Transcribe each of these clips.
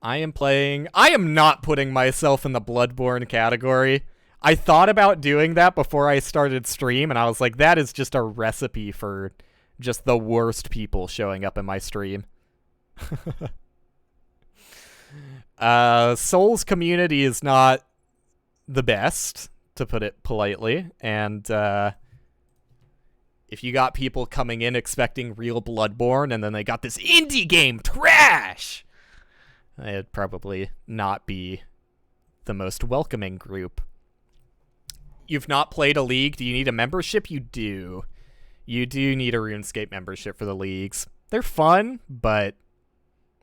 I am not putting myself in the Bloodborne category. I thought about doing that before I started stream, and I was like, that is just a recipe for just the worst people showing up in my stream. Souls community is not the best, to put it politely, and if you got people coming in expecting real Bloodborne, and then they got this indie game trash, it'd probably not be the most welcoming group. You've not played a league? Do you need a membership? You do. You do need a RuneScape membership for the leagues. They're fun, but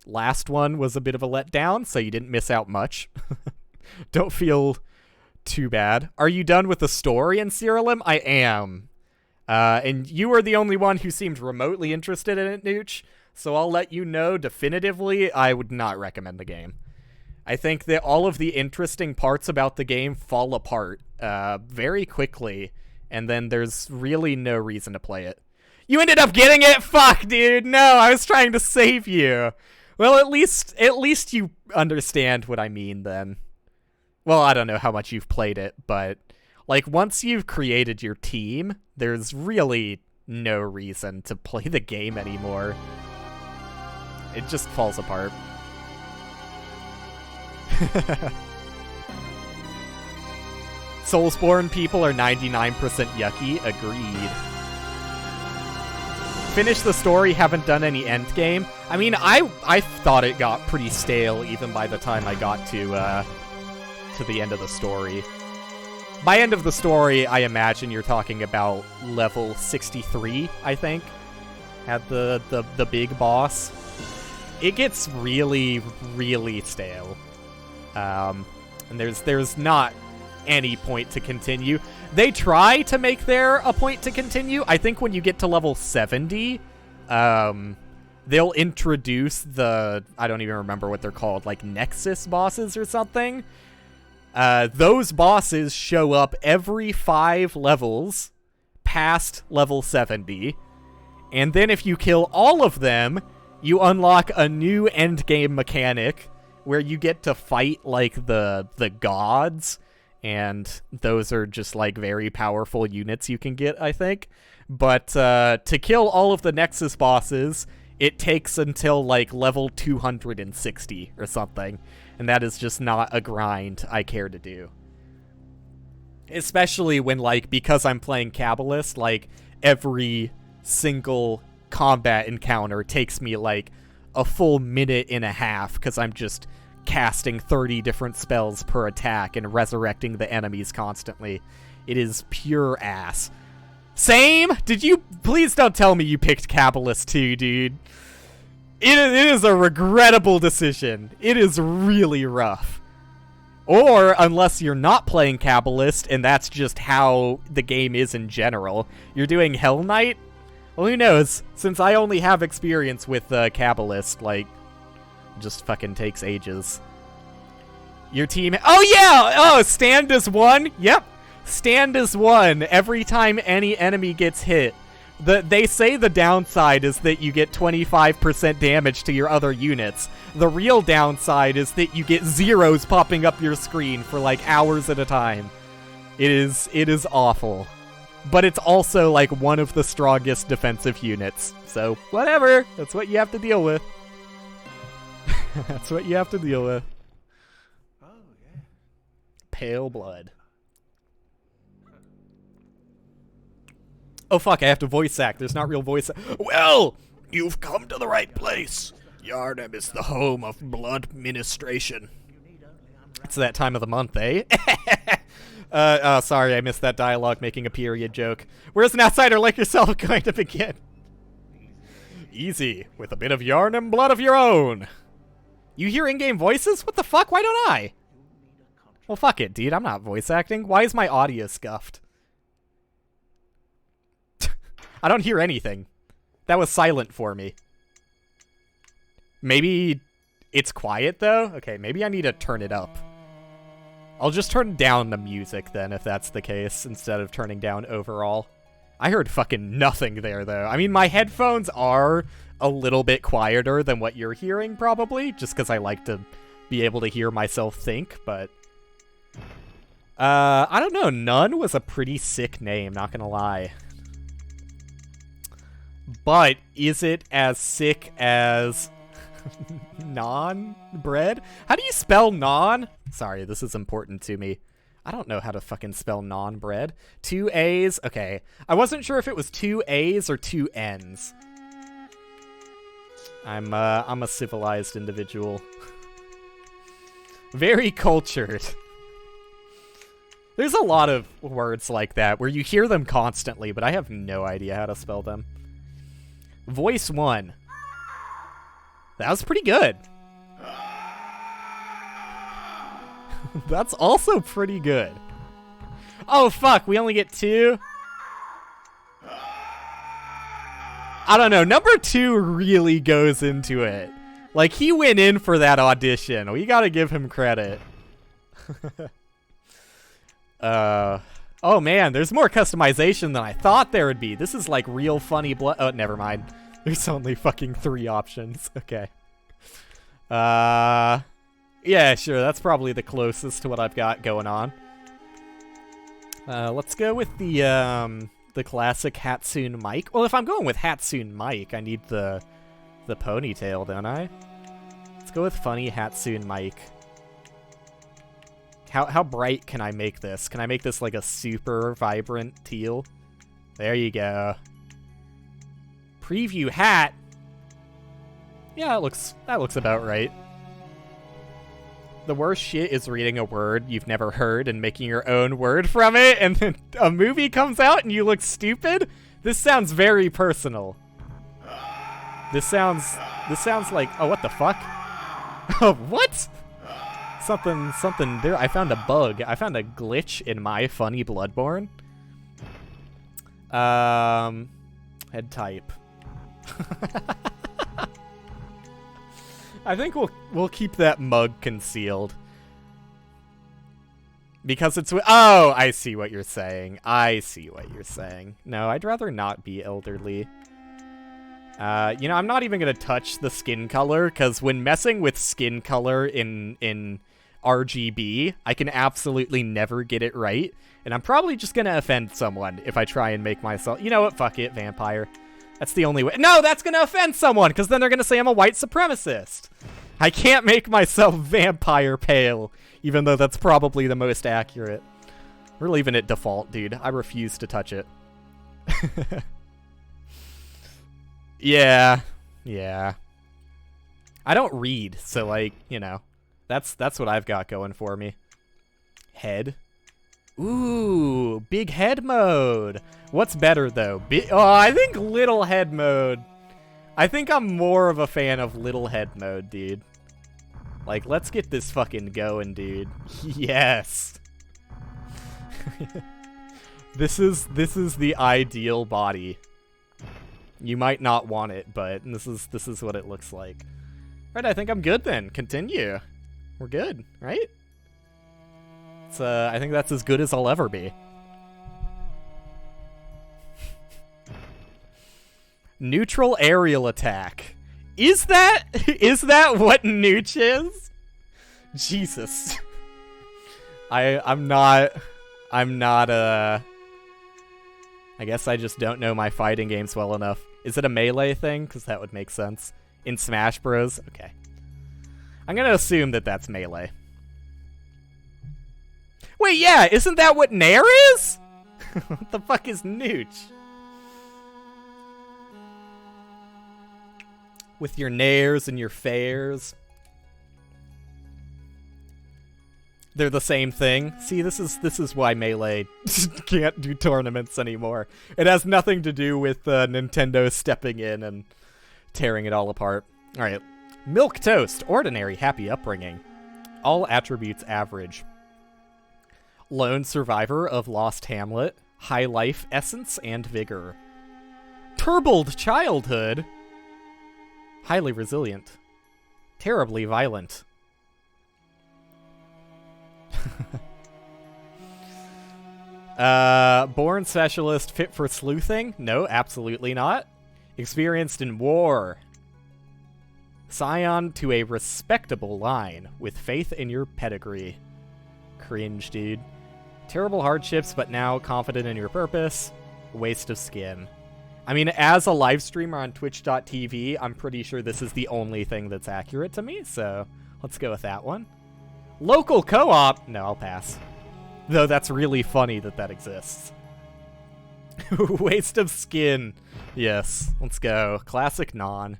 last one was a bit of a letdown, so you didn't miss out much. Don't feel too bad. Are you done with the story in Cyrillum? I am. And you were the only one who seemed remotely interested in it, Nooch, so I'll let you know definitively I would not recommend the game. I think that all of the interesting parts about the game fall apart very quickly, and then there's really no reason to play it. You ended up getting it? Fuck, dude! No, I was trying to save you! Well, at least you understand what I mean, then. Well, I don't know how much you've played it, but, like, once you've created your team, there's really no reason to play the game anymore. It just falls apart. Soulsborne people are 99% yucky. Agreed. Finish the story, haven't done any endgame. I mean, I thought it got pretty stale even by the time I got to the end of the story. By end of the story, I imagine you're talking about level 63, I think, at the big boss. It gets really, really stale. And there's not any point to continue. They try to make there a point to continue. I think when you get to level 70, they'll introduce the, I don't even remember what they're called, like Nexus bosses or something. Those bosses show up every 5 levels past level 70. And then if you kill all of them, you unlock a new endgame mechanic where you get to fight, like, the gods, and those are just, like, very powerful units you can get, I think. But to kill all of the Nexus bosses, it takes until, like, level 260 or something, and that is just not a grind I care to do. Especially when, like, because I'm playing Kabbalist, like, every single combat encounter takes me, like, a full minute and a half, because I'm just casting 30 different spells per attack and resurrecting the enemies constantly. It is pure ass. Same? Did you... Please don't tell me you picked Kabbalist too, dude. It is a regrettable decision. It is really rough. Or, unless you're not playing Kabbalist, and that's just how the game is in general, you're doing Hell Knight? Well, who knows? Since I only have experience with Kabbalist, like, just fucking takes ages. Your team... Oh, yeah! Oh, stand as one? Yep. Stand as one every time any enemy gets hit. They say the downside is that you get 25% damage to your other units. The real downside is that you get zeros popping up your screen for, like, hours at a time. It is awful. But it's also, like, one of the strongest defensive units. So, whatever. That's what you have to deal with. That's what you have to deal with. Oh, yeah. Pale blood. Oh, fuck, I have to voice act. There's not real voice act. Well, you've come to the right place. Yharnam is the home of blood ministration. It's that time of the month, eh? Oh, sorry, I missed that dialogue making a period joke. Where's an outsider like yourself going to begin? Easy, with a bit of Yharnam blood of your own. You hear in-game voices? What the fuck? Why don't I? Well, fuck it, dude. I'm not voice acting. Why is my audio scuffed? I don't hear anything. That was silent for me. Maybe it's quiet, though? Okay, maybe I need to turn it up. I'll just turn down the music, then, if that's the case, instead of turning down overall. I heard fucking nothing there, though. I mean, my headphones are a little bit quieter than what you're hearing, probably, just because I like to be able to hear myself think, but I don't know. Nun was a pretty sick name, not gonna lie. But is it as sick as non bread? How do you spell non? Sorry, this is important to me. I don't know how to fucking spell non-bread. 2 A's? Okay. I wasn't sure if it was 2 A's or 2 N's. I'm a civilized individual. Very cultured. There's a lot of words like that where you hear them constantly, but I have no idea how to spell them. Voice 1. That was pretty good. That's also pretty good. Oh, fuck. We only get 2? I don't know. Number 2 really goes into it. Like, he went in for that audition. We gotta give him credit. Oh, man. There's more customization than I thought there would be. This is, like, real funny blood. Oh, never mind. There's only fucking 3 options. Okay. Yeah, sure, that's probably the closest to what I've got going on. Let's go with the classic Hatsune Mic. Well, if I'm going with Hatsune Mic, I need the ponytail, don't I? Let's go with funny Hatsune Mic. How bright can I make this? Can I make this like a super vibrant teal? There you go. Preview hat. Yeah, that looks about right. The worst shit is reading a word you've never heard and making your own word from it, and then a movie comes out and you look stupid. This sounds very personal. This sounds like, oh, what the fuck? Oh, what? Something there. I found a bug. I found a glitch in my funny Bloodborne. Head type. I think we'll keep that mug concealed. Because it's... Oh, I see what you're saying. I see what you're saying. No, I'd rather not be elderly. You know, I'm not even going to touch the skin color, because when messing with skin color in RGB, I can absolutely never get it right. And I'm probably just going to offend someone if I try and make myself... You know what? Fuck it, vampire. That's the only way. No, that's going to offend someone, because then they're going to say I'm a white supremacist. I can't make myself vampire pale, even though that's probably the most accurate. We're leaving it default, dude. I refuse to touch it. Yeah. I don't read, so, like, you know, that's what I've got going for me. Head. Ooh, big head mode. What's better, though? I think little head mode. I think I'm more of a fan of little head mode, dude. Like, let's get this fucking going, dude. Yes. This is the ideal body. You might not want it, but this is what it looks like. All right, I think I'm good then. Continue. We're good, right? It's, I think that's as good as I'll ever be. Neutral aerial attack. Is that what Nooch is? Jesus. I'm not I guess I just don't know my fighting games well enough. Is it a melee thing? Because that would make sense. In Smash Bros? Okay. I'm gonna assume that that's melee. Wait, yeah, isn't that what Nair is? What the fuck is Nooch? With your Nairs and your Fairs. They're the same thing. See, this is why Melee can't do tournaments anymore. It has nothing to do with Nintendo stepping in and tearing it all apart. Alright. Milk Toast. Ordinary, happy upbringing. All attributes average. Lone survivor of Lost Hamlet. High life essence and vigor. Turbled childhood. Highly resilient. Terribly violent. Born specialist fit for sleuthing? No, absolutely not. Experienced in war. Scion to a respectable line with faith in your pedigree. Cringe, dude. Terrible hardships, but now confident in your purpose. Waste of skin. I mean, as a live streamer on twitch.tv, I'm pretty sure this is the only thing that's accurate to me, so let's go with that one. Local co-op? No, I'll pass. Though that's really funny that that exists. Waste of skin. Yes, let's go. Classic non.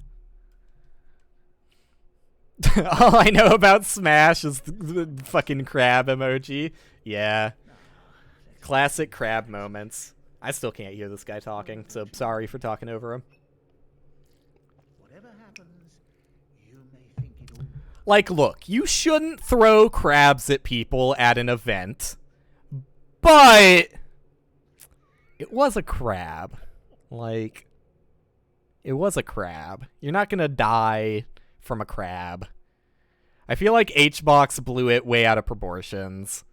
All I know about Smash is the fucking crab emoji. Yeah. Classic crab moments. I still can't hear this guy talking, so sorry for talking over him. Whatever happens, you may think it'll... Like, look, you shouldn't throw crabs at people at an event, but it was a crab. Like, it was a crab. You're not gonna die from a crab. I feel like HBox blew it way out of proportions.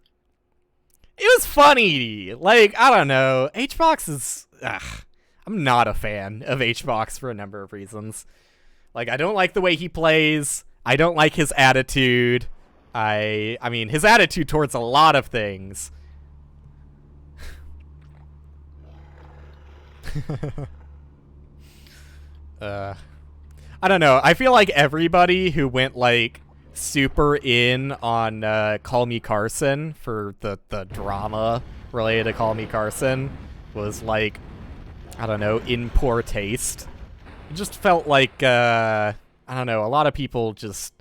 It was funny. Like, I don't know. HBox is... I'm not a fan of HBox for a number of reasons. Like, I don't like the way he plays. I don't like his attitude. I mean, his attitude towards a lot of things. I don't know. I feel like everybody who went, like, super in on Call Me Carson for the drama related to Call Me Carson was, like, I don't know, in poor taste. It just felt like, I don't know, a lot of people just...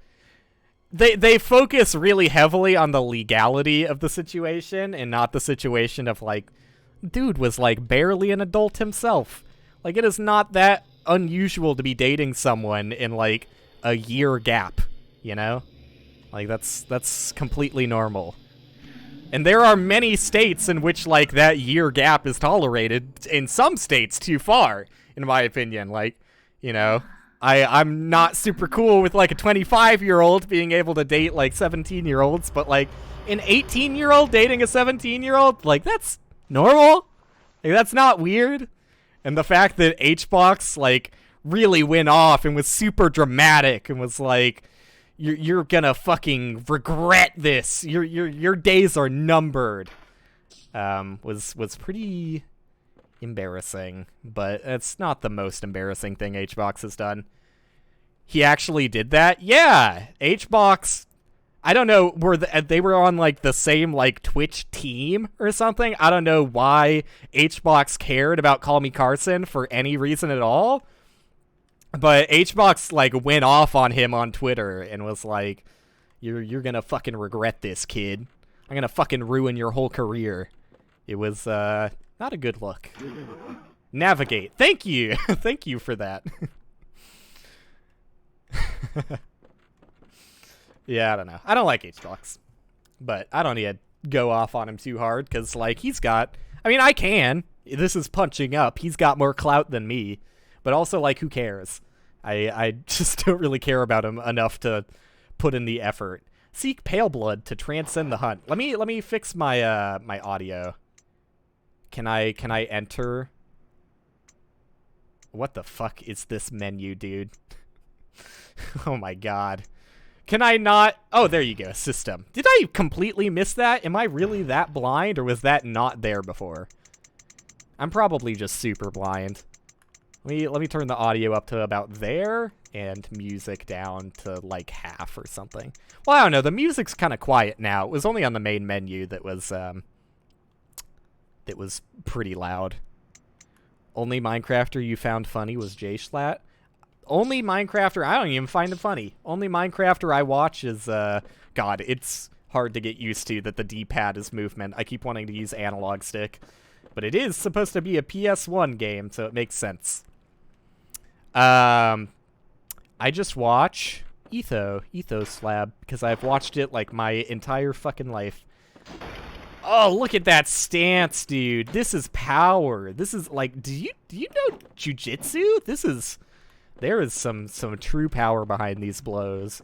They focus really heavily on the legality of the situation and not the situation of, like, dude was, like, barely an adult himself. Like, it is not that unusual to be dating someone in, like, a year gap, you know? Like, that's completely normal. And there are many states in which, like, that year gap is tolerated. In some states, too far, in my opinion. Like, you know, I'm not super cool with, like, a 25-year-old being able to date, like, 17-year-olds, but, like, an 18-year-old dating a 17-year-old, like, that's normal. Like, that's not weird. And the fact that HBox, like, really went off and was super dramatic and was like, you're gonna fucking regret this. Your days are numbered. Was pretty embarrassing, but it's not the most embarrassing thing HBox has done. He actually did that? Yeah, HBox. I don't know, they were on, like, the same, like, Twitch team or something? I don't know why HBox cared about Call Me Carson for any reason at all. But HBox, like, went off on him on Twitter and was like, you're gonna fucking regret this, kid. I'm gonna fucking ruin your whole career. It was, not a good look. Navigate. Thank you. Thank you for that. Yeah, I don't know. I don't like HBox. But I don't need to go off on him too hard, because, like, he's got... I mean, I can. This is punching up. He's got more clout than me. But also, like, who cares? I just don't really care about him enough to put in the effort. Seek pale blood to transcend the hunt. Let me fix my my audio. Can I enter? What the fuck is this menu, dude? Oh my god. Can I not? Oh, there you go. System. Did I completely miss that? Am I really that blind, or was that not there before? I'm probably just super blind. Let me turn the audio up to about there, and music down to, like, half or something. Well, I don't know. The music's kind of quiet now. It was only on the main menu that was pretty loud. Only Minecrafter you found funny was J-Slat. Only Minecrafter, I don't even find him funny. Only Minecrafter I watch is, God, it's hard to get used to that the D-pad is movement. I keep wanting to use analog stick. But it is supposed to be a PS1 game, so it makes sense. I just watch Ethos Slab, because I've watched it, like, my entire fucking life. Oh, look at that stance, dude. This is power. This is, like, do you know jujitsu? There is some true power behind these blows.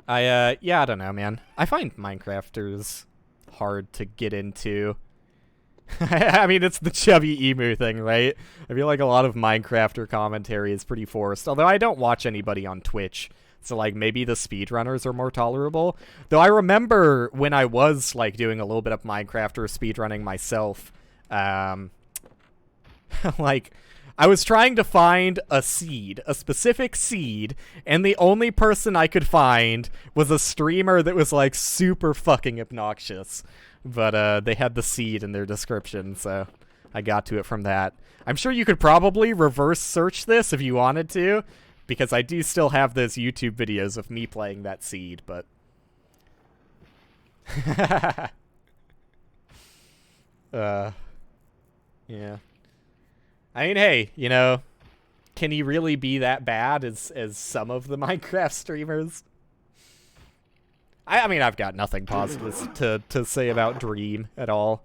Yeah, I don't know, man. I find Minecrafters hard to get into. I mean, it's the chubby emu thing, right? I feel like a lot of Minecrafter commentary is pretty forced, although I don't watch anybody on Twitch, so, like, maybe the speedrunners are more tolerable. Though I remember when I was, like, doing a little bit of Minecrafter speedrunning myself, like, I was trying to find a seed, a specific seed, and the only person I could find was a streamer that was, like, super fucking obnoxious. But they had the seed in their description, so I got to it from that. I'm sure you could probably reverse search this if you wanted to, because I do still have those YouTube videos of me playing that seed, but... yeah. I mean, hey, you know, can he really be that bad as some of the Minecraft streamers? I mean, I've got nothing positive to say about Dream at all.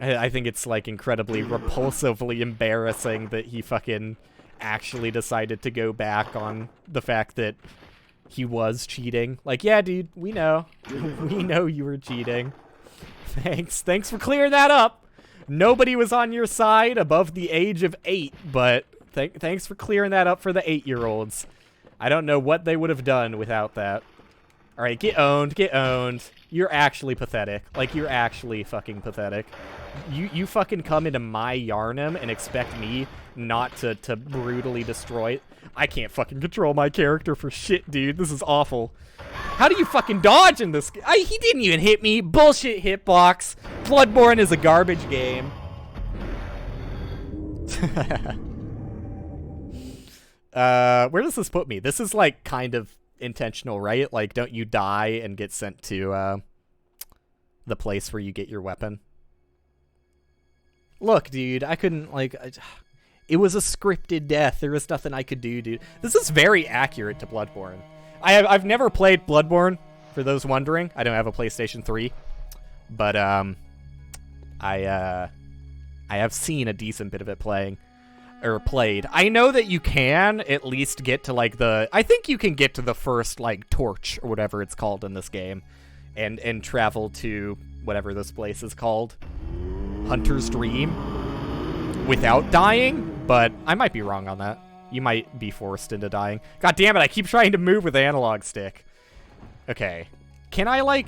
I think it's, like, incredibly repulsively embarrassing that he fucking actually decided to go back on the fact that he was cheating. Like, yeah, dude, we know. We know you were cheating. Thanks for clearing that up. Nobody was on your side above the age of 8, but thanks for clearing that up for the 8-year-olds. I don't know what they would have done without that. Alright, get owned, get owned. You're actually pathetic. Like, you're actually fucking pathetic. You fucking come into my Yharnam and expect me not to brutally destroy it. I can't fucking control my character for shit, dude. This is awful. How do you fucking dodge in this? He didn't even hit me. Bullshit hitbox. Bloodborne is a garbage game. Where does this put me? This is, like, kind of intentional, right? Like, don't you die and get sent to the place where you get your weapon? Look, dude, I couldn't, like, it was a scripted death. There was nothing I could do, dude. This is very accurate to Bloodborne. I've never played Bloodborne, for those wondering. I don't have a PlayStation 3, but I have seen a decent bit of it played. I know that you can at least get to, like, I think you can get to the first, like, torch or whatever it's called in this game and travel to whatever this place is called, Hunter's Dream, without dying, but I might be wrong on that. You might be forced into dying. God damn it, I keep trying to move with the analog stick. Okay. Can I, like...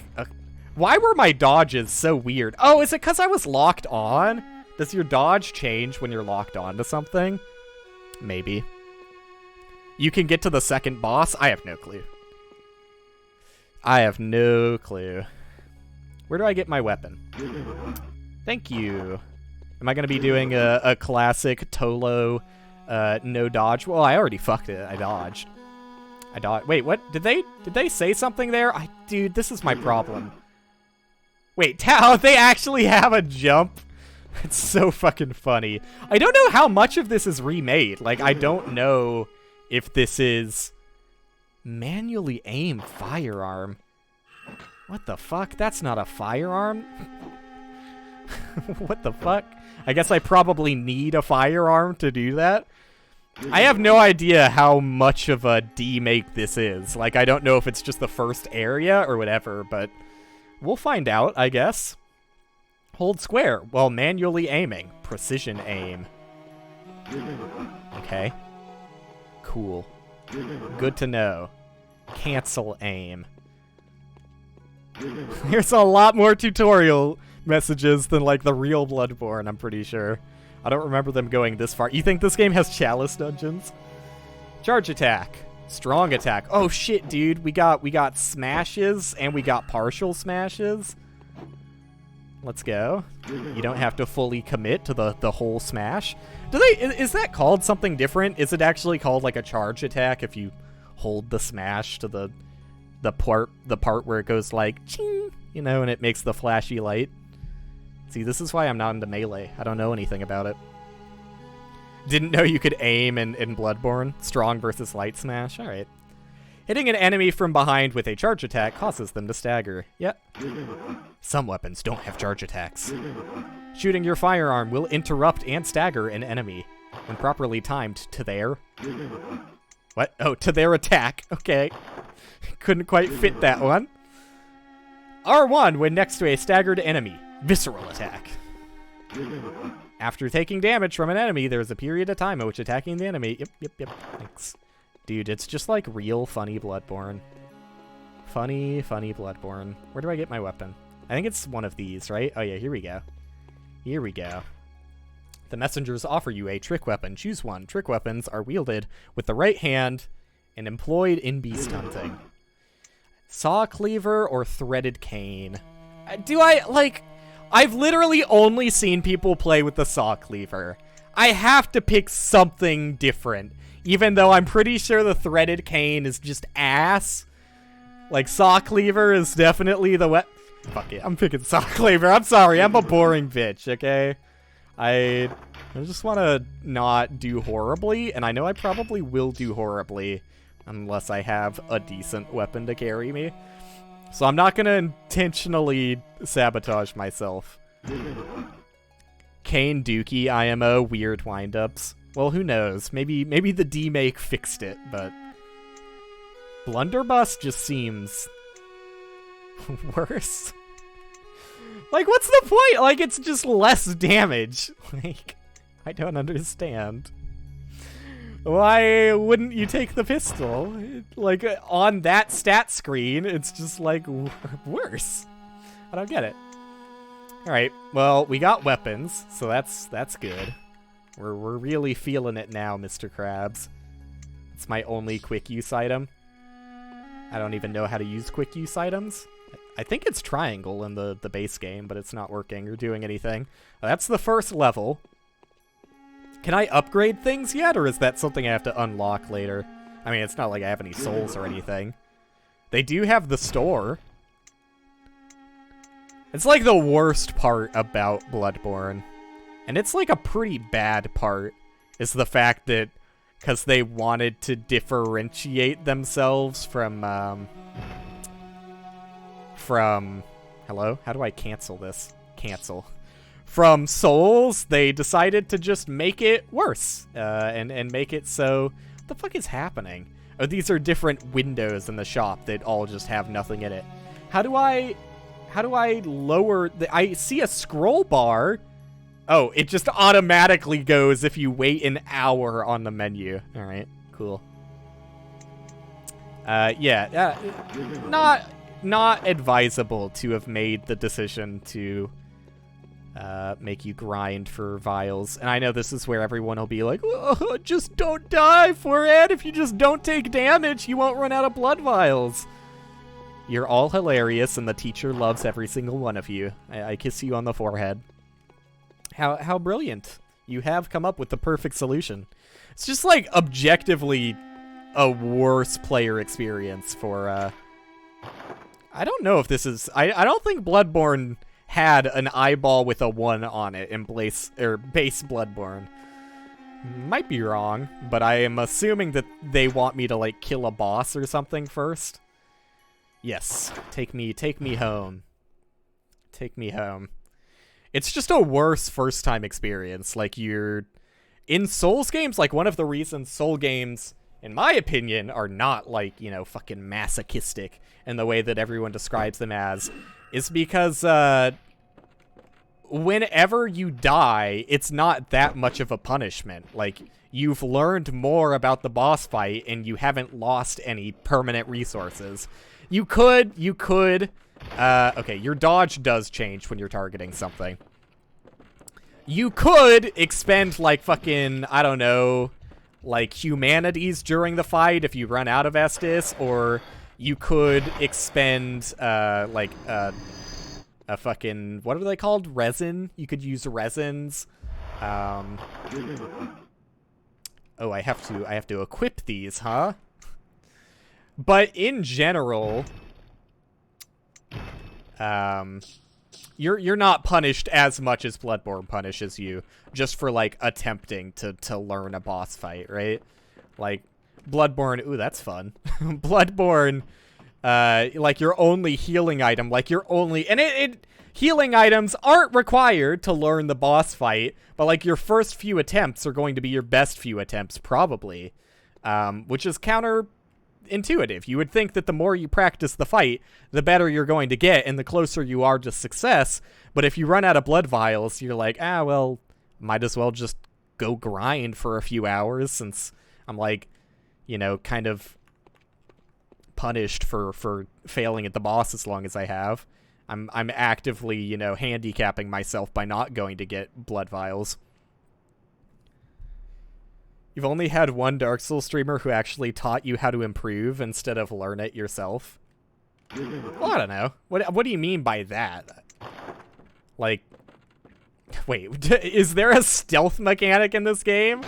why were my dodges so weird? Oh, is it because I was locked on? Does your dodge change when you're locked on to something? Maybe. You can get to the second boss? I have no clue. I have no clue. Where do I get my weapon? Thank you. Am I going to be doing a classic Tolo no dodge? Well, I already fucked it. I dodged. Wait, what? Did they say something there? Dude, this is my problem. Wait, they actually have a jump? It's so fucking funny. I don't know how much of this is remade. Like, I don't know if this is manually aim firearm. What the fuck? That's not a firearm? What the fuck? I guess I probably need a firearm to do that. I have no idea how much of a demake this is. Like, I don't know if it's just the first area or whatever, but we'll find out, I guess. Hold square while manually aiming. Precision aim. Okay. Cool. Good to know. Cancel aim. There's a lot more tutorial messages than, like, the real Bloodborne, I'm pretty sure. I don't remember them going this far. You think this game has chalice dungeons? Charge attack. Strong attack. Oh shit, dude. We got smashes and we got partial smashes. Let's go. You don't have to fully commit to the whole smash. Is that called something different? Is it actually called, like, a charge attack if you hold the smash to the part where it goes like ching, you know, and it makes the flashy light? See, this is why I'm not into melee. I don't know anything about it. Didn't know you could aim in Bloodborne. Strong versus light smash. All right. Hitting an enemy from behind with a charge attack causes them to stagger. Yep. Some weapons don't have charge attacks. Shooting your firearm will interrupt and stagger an enemy when properly timed to their... What? Oh, to their attack. Okay. Couldn't quite fit that one. R1 when next to a staggered enemy. Visceral attack. After taking damage from an enemy, there's a period of time in which attacking the enemy... Yep. Thanks. Dude, it's just like real funny Bloodborne. Funny Bloodborne. Where do I get my weapon? I think it's one of these, right? Oh yeah, here we go. Here we go. The messengers offer you a trick weapon. Choose one. Trick weapons are wielded with the right hand and employed in beast hunting. Saw cleaver or threaded cane? I've literally only seen people play with the saw cleaver. I have to pick something different, even though I'm pretty sure the threaded cane is just ass. Like, saw cleaver is definitely the Fuck it, I'm picking saw cleaver. I'm sorry, I'm a boring bitch, okay? I just want to not do horribly, and I know I probably will do horribly unless I have a decent weapon to carry me. So I'm not going to intentionally sabotage myself. Kane Dookie IMO weird windups. Well, who knows? Maybe the demake fixed it, but Blunderbuss just seems worse. Like, what's the point? Like, it's just less damage. Like, I don't understand. Why wouldn't you take the pistol? Like, on that stat screen, it's just, like, worse. I don't get it. Alright, well, we got weapons, so that's good. We're really feeling it now, Mr. Krabs. It's my only quick use item. I don't even know how to use quick use items. I think it's triangle in the base game, but it's not working or doing anything. That's the first level. Can I upgrade things yet, or is that something I have to unlock later? I mean, it's not like I have any souls or anything. They do have the store. It's like the worst part about Bloodborne. And it's like a pretty bad part, is the fact that because they wanted to differentiate themselves from hello? How do I cancel this? Cancel. From Souls, they decided to just make it worse, and make it so... What the fuck is happening? Oh, these are different windows in the shop that all just have nothing in it. How do I lower I see a scroll bar. Oh, it just automatically goes if you wait an hour on the menu. Alright, cool. Yeah, not advisable to have made the decision to make you grind for vials. And I know this is where everyone will be like, oh, just don't die for it. If you just don't take damage, you won't run out of blood vials. You're all hilarious, and the teacher loves every single one of you. I kiss you on the forehead. How brilliant. You have come up with the perfect solution. It's just, like, objectively a worse player experience for, I don't know if this is... I don't think Bloodborne had an eyeball with a 1 on it in base Bloodborne. Might be wrong, but I am assuming that they want me to, like, kill a boss or something first. Yes, take me home. Take me home. It's just a worse first-time experience. Like, you're... In Souls games, like, one of the reasons Soul games, in my opinion, are not, like, you know, fucking masochistic in the way that everyone describes them as, is because, whenever you die, it's not that much of a punishment. Like, you've learned more about the boss fight, and you haven't lost any permanent resources. You could, okay, your dodge does change when you're targeting something. You could expend, like, fucking, I don't know, like, humanities during the fight if you run out of Estus, or you could expend, like, a fucking, what are they called? Resin? You could use resins. Oh, I have to equip these, huh? But in general, you're not punished as much as Bloodborne punishes you just for, like, attempting to learn a boss fight, right? Like, Bloodborne, ooh, that's fun. Bloodborne, like, your only healing item, like, your only, and healing items aren't required to learn the boss fight, but, like, your first few attempts are going to be your best few attempts, probably, which is intuitive. You would think that the more you practice the fight, the better you're going to get, and the closer you are to success. But if you run out of blood vials, you're like, well, might as well just go grind for a few hours, since I'm like, kind of punished for failing at the boss as long as I have. I'm actively, handicapping myself by not going to get blood vials. You've only had one Dark Souls streamer who actually taught you how to improve instead of learn it yourself. Well, I don't know. What do you mean by that? Like, wait, is there a stealth mechanic in this game?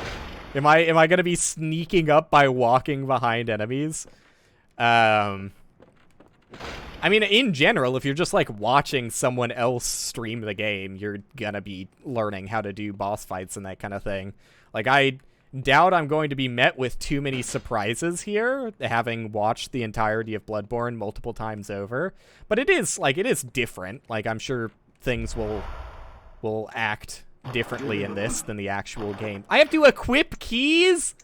Am I gonna be sneaking up by walking behind enemies? I mean, in general, if you're just like watching someone else stream the game, you're gonna be learning how to do boss fights and that kind of thing. Like, I doubt I'm going to be met with too many surprises here, having watched the entirety of Bloodborne multiple times over. But it is different. Like, I'm sure things will act differently in this than the actual game. I have to equip keys?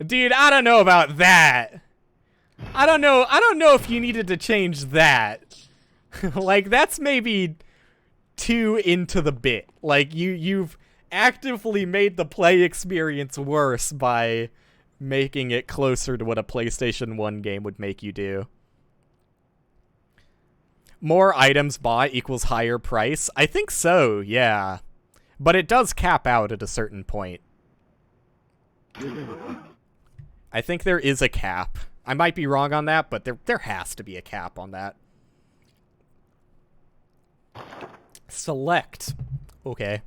Dude, I don't know about that. I don't know if you needed to change that. Like, that's maybe too into the bit. Like, you've actively made the play experience worse by making it closer to what a PlayStation 1 game would make you do. More items bought equals higher price? I think so, yeah. But it does cap out at a certain point. I think there is a cap. I might be wrong on that, but there has to be a cap on that. Select. Okay.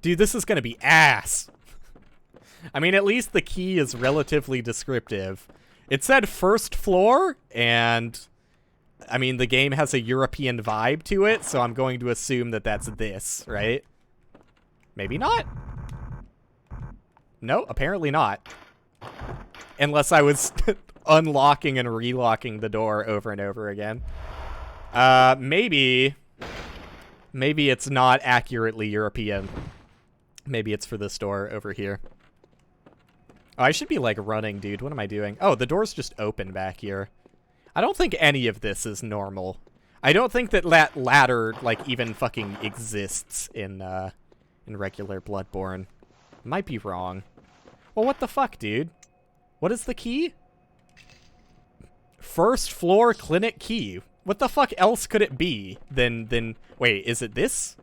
Dude, this is gonna be ass. I mean, at least the key is relatively descriptive. It said first floor, and I mean, the game has a European vibe to it, so I'm going to assume that that's this, right? Maybe not. No, apparently not. Unless I was unlocking and relocking the door over and over again. Maybe it's not accurately European. Maybe it's for this door over here. Oh, I should be, like, running, dude. What am I doing? Oh, the door's just open back here. I don't think any of this is normal. I don't think that ladder, like, even fucking exists in regular Bloodborne. Might be wrong. Well, what the fuck, dude? What is the key? First floor clinic key. What the fuck else could it be than... Wait, is it this?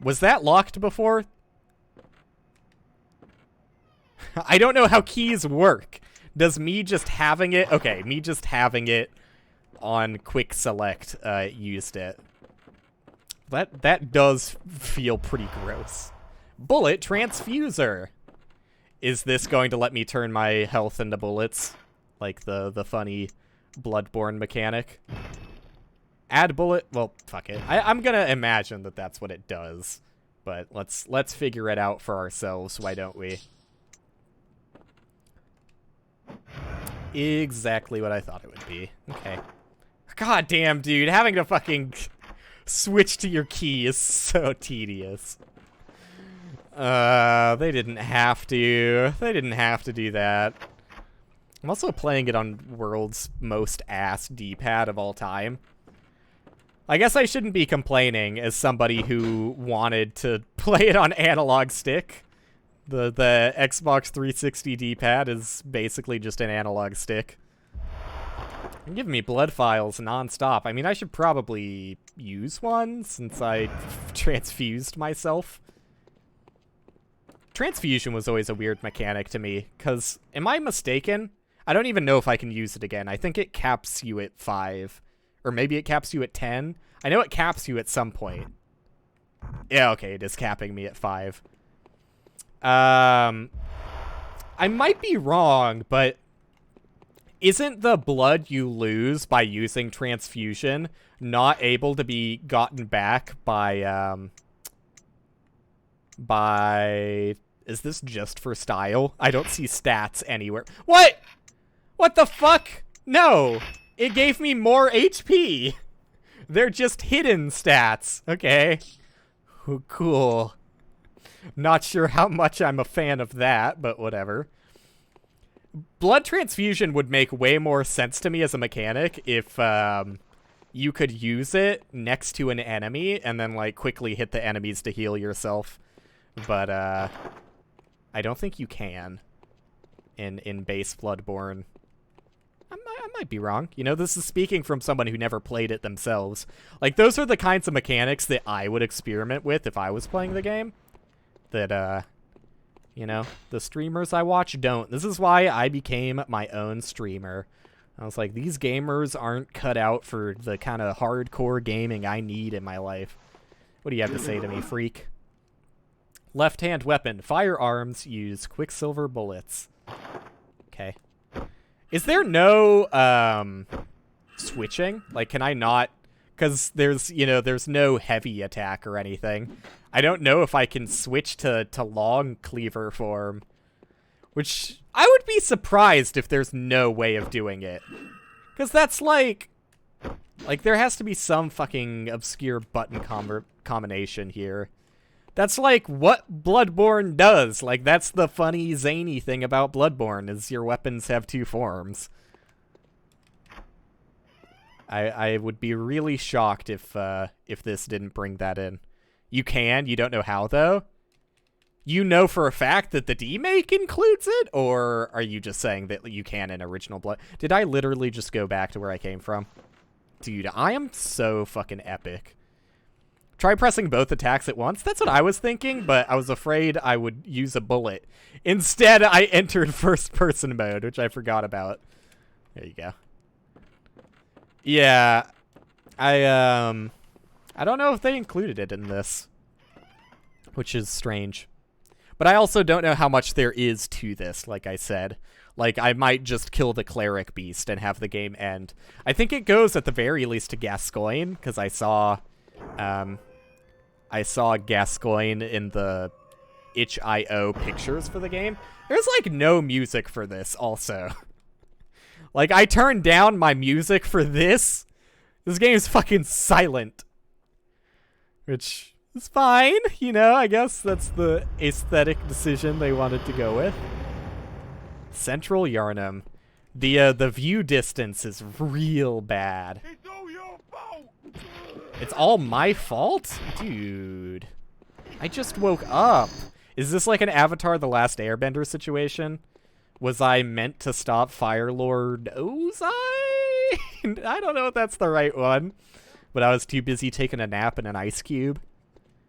Was that locked before? I don't know how keys work. Does me just having it... Okay, me just having it on quick select used it. That does feel pretty gross. Bullet transfuser. Is this going to let me turn my health into bullets? Like the funny Bloodborne mechanic? Add bullet... Well, fuck it. I'm gonna imagine that that's what it does. But let's figure it out for ourselves, why don't we? Exactly what I thought it would be. Okay. God damn, dude. Having to fucking switch to your key is so tedious. They didn't have to. They didn't have to do that. I'm also playing it on world's most ass D-pad of all time. I guess I shouldn't be complaining as somebody who wanted to play it on analog stick. The Xbox 360 D-pad is basically just an analog stick. You're giving me blood files non-stop. I mean, I should probably use one since I transfused myself. Transfusion was always a weird mechanic to me, because, am I mistaken? I don't even know if I can use it again. I think it caps you at 5. Or maybe it caps you at 10. I know it caps you at some point. Yeah, okay, it is capping me at 5. I might be wrong, but isn't the blood you lose by using transfusion not able to be gotten back by, is this just for style? I don't see stats anywhere. What? What the fuck? No! It gave me more HP! They're just hidden stats. Okay. Ooh, cool. Not sure how much I'm a fan of that, but whatever. blood transfusion would make way more sense to me as a mechanic if you could use it next to an enemy and then like quickly hit the enemies to heal yourself. But I don't think you can in base Bloodborne. I might be wrong. You know, this is speaking from someone who never played it themselves. Like, those are the kinds of mechanics that I would experiment with if I was playing the game. That, you know, the streamers I watch don't. This is why I became my own streamer. I was like, these gamers aren't cut out for the kind of hardcore gaming I need in my life. What do you have to say to me, freak? Left-hand weapon. Firearms use quicksilver bullets. Okay. Is there no, switching? Like, can I not... Because there's, you know, there's no heavy attack or anything. I don't know if I can switch to long cleaver form. Which, I would be surprised if there's no way of doing it. Because that's like... Like, there has to be some fucking obscure button combination here. That's like what Bloodborne does. Like, that's the funny, zany thing about Bloodborne, is your weapons have two forms. I would be really shocked if this didn't bring that in. You can, you don't know how, though? You know for a fact that the demake includes it? Or are you just saying that you can in original Blood? Did I literally just go back to where I came from? Dude, I am so fucking epic. Try pressing both attacks at once. That's what I was thinking, but I was afraid I would use a bullet. Instead, I entered first-person mode, which I forgot about. There you go. Yeah, I don't know if they included it in this, which is strange. But I also don't know how much there is to this, like I said. Like, I might just kill the cleric beast and have the game end. I think it goes at the very least to Gascoigne, because I saw Gascoigne in the itch.io pictures for the game. There's, like, no music for this, also. Like, I turned down my music for this. This game is fucking silent. Which is fine, you know, I guess that's the aesthetic decision they wanted to go with. Central Yharnam. The view distance is real bad. It's all your fault. It's all my fault? Dude. I just woke up. Is this like an Avatar The Last Airbender situation? Was I meant to stop Firelord Ozai? I don't know if that's the right one. But I was too busy taking a nap in an ice cube.